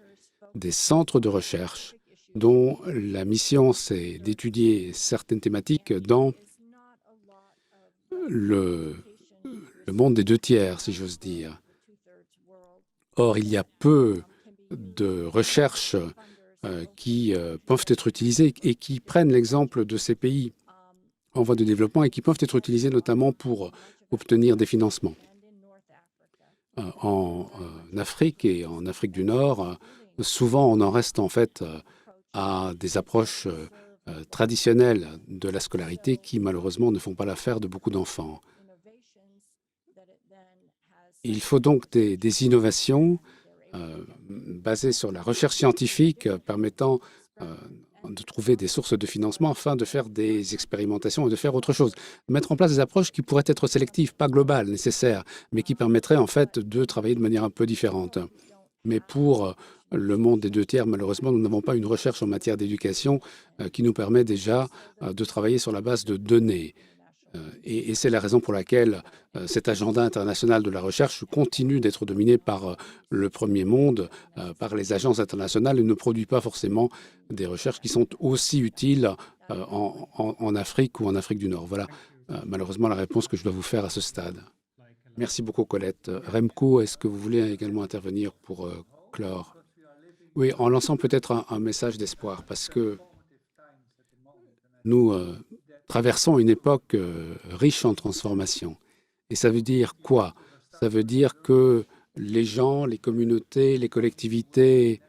des centres de recherche dont la mission, c'est d'étudier certaines thématiques dans le monde des 2 tiers, si j'ose dire. Or, il y a peu de recherches qui peuvent être utilisées et qui prennent l'exemple de ces pays en voie de développement et qui peuvent être utilisées notamment pour obtenir des financements. En Afrique et en Afrique du Nord, souvent on en reste en fait à des approches traditionnelles de la scolarité qui malheureusement ne font pas l'affaire de beaucoup d'enfants. Il faut donc des innovations basées sur la recherche scientifique permettant de trouver des sources de financement afin de faire des expérimentations et de faire autre chose. Mettre en place des approches qui pourraient être sélectives, pas globales, nécessaires, mais qui permettraient en fait de travailler de manière un peu différente. Mais pour le monde des 2 tiers, malheureusement, nous n'avons pas une recherche en matière d'éducation qui nous permet déjà de travailler sur la base de données. Et c'est la raison pour laquelle cet agenda international de la recherche continue d'être dominé par le premier monde, par les agences internationales et ne produit pas forcément des recherches qui sont aussi utiles en Afrique ou en Afrique du Nord. Voilà malheureusement la réponse que je dois vous faire à ce stade. Merci beaucoup, Colette. Remco, est-ce que vous voulez également intervenir pour clore? Oui, en lançant peut-être un message d'espoir, parce que nous traversons une époque riche en transformations. Et ça veut dire quoi? Ça veut dire que les gens, les communautés, les collectivités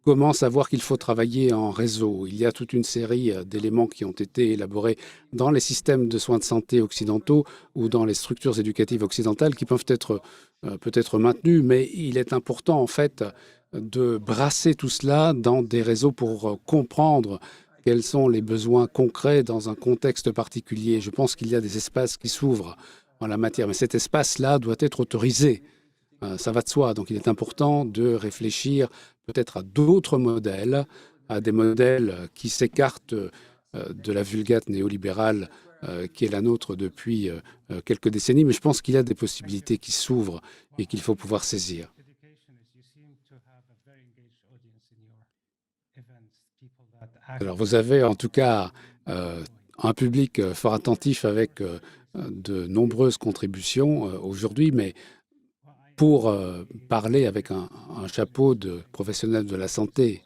commence à voir qu'il faut travailler en réseau. Il y a toute une série d'éléments qui ont été élaborés dans les systèmes de soins de santé occidentaux ou dans les structures éducatives occidentales qui peuvent être peut-être maintenus, mais il est important en fait de brasser tout cela dans des réseaux pour comprendre quels sont les besoins concrets dans un contexte particulier. Je pense qu'il y a des espaces qui s'ouvrent en la matière, mais cet espace-là doit être autorisé. Ça va de soi. Donc, il est important de réfléchir peut-être à d'autres modèles, à des modèles qui s'écartent de la vulgate néolibérale qui est la nôtre depuis quelques décennies. Mais je pense qu'il y a des possibilités qui s'ouvrent et qu'il faut pouvoir saisir. Alors, vous avez en tout cas un public fort attentif avec de nombreuses contributions aujourd'hui, mais pour parler avec un chapeau de professionnel de la santé,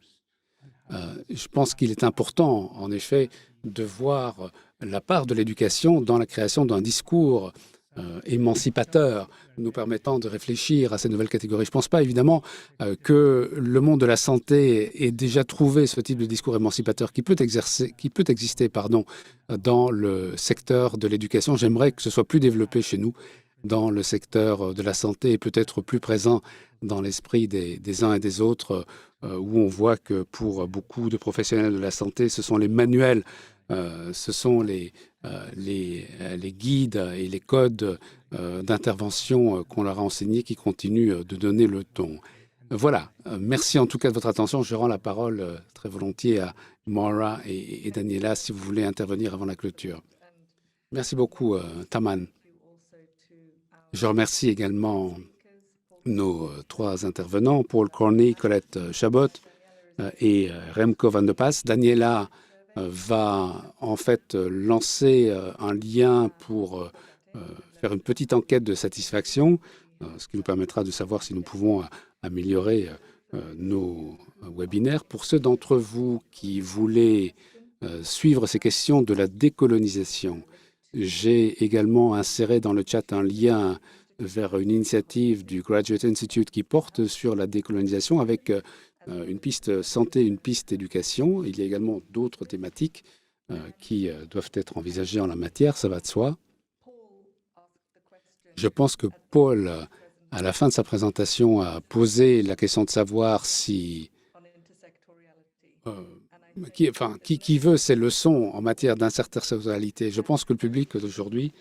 je pense qu'il est important, en effet, de voir la part de l'éducation dans la création d'un discours émancipateur, nous permettant de réfléchir à ces nouvelles catégories. Je ne pense pas, évidemment, que le monde de la santé ait déjà trouvé ce type de discours émancipateur qui peut exister, dans le secteur de l'éducation. J'aimerais que ce soit plus développé chez nous, dans le secteur de la santé, et peut-être plus présent dans l'esprit des uns et des autres, où on voit que pour beaucoup de professionnels de la santé, ce sont les manuels, ce sont les guides et les codes d'intervention qu'on leur a enseignés qui continuent de donner le ton. Voilà. Merci en tout cas de votre attention. Je rends la parole très volontiers à Maura et Daniela si vous voulez intervenir avant la clôture. Merci beaucoup, Taman. Je remercie également nos trois intervenants, Paul Corney, Colette Chabot et Remco van de Pas. Daniela va en fait lancer un lien pour faire une petite enquête de satisfaction, ce qui nous permettra de savoir si nous pouvons améliorer nos webinaires. Pour ceux d'entre vous qui voulaient suivre ces questions de la décolonisation, j'ai également inséré dans le chat un lien vers une initiative du Graduate Institute qui porte sur la décolonisation avec une piste santé, une piste éducation. Il y a également d'autres thématiques qui doivent être envisagées en la matière, ça va de soi. Je pense que Paul, à la fin de sa présentation, a posé la question de savoir si qui veut ces leçons en matière d'intersectionnalité. Je pense que le public d'aujourd'hui,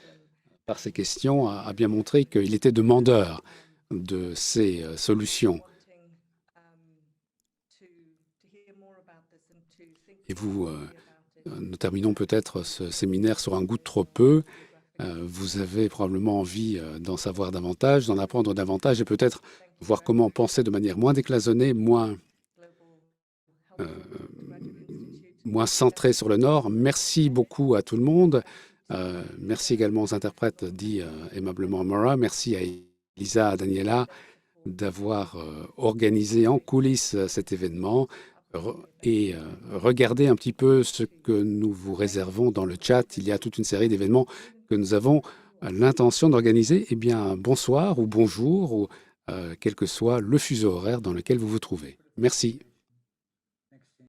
par ces questions, a bien montré qu'il était demandeur de ces solutions. Et nous terminons peut-être ce séminaire sur un goût de trop peu. Vous avez probablement envie d'en savoir davantage, d'en apprendre davantage et peut-être voir comment penser de manière moins décloisonnée, moins centrée sur le Nord. Merci beaucoup à tout le monde. Merci également aux interprètes, dit aimablement Maura. Merci à Elisa, à Daniela d'avoir organisé en coulisses cet événement. Et regardez un petit peu ce que nous vous réservons dans le chat. Il y a toute une série d'événements que nous avons l'intention d'organiser. Eh bien, bonsoir ou bonjour, ou quel que soit le fuseau horaire dans lequel vous vous trouvez. Merci.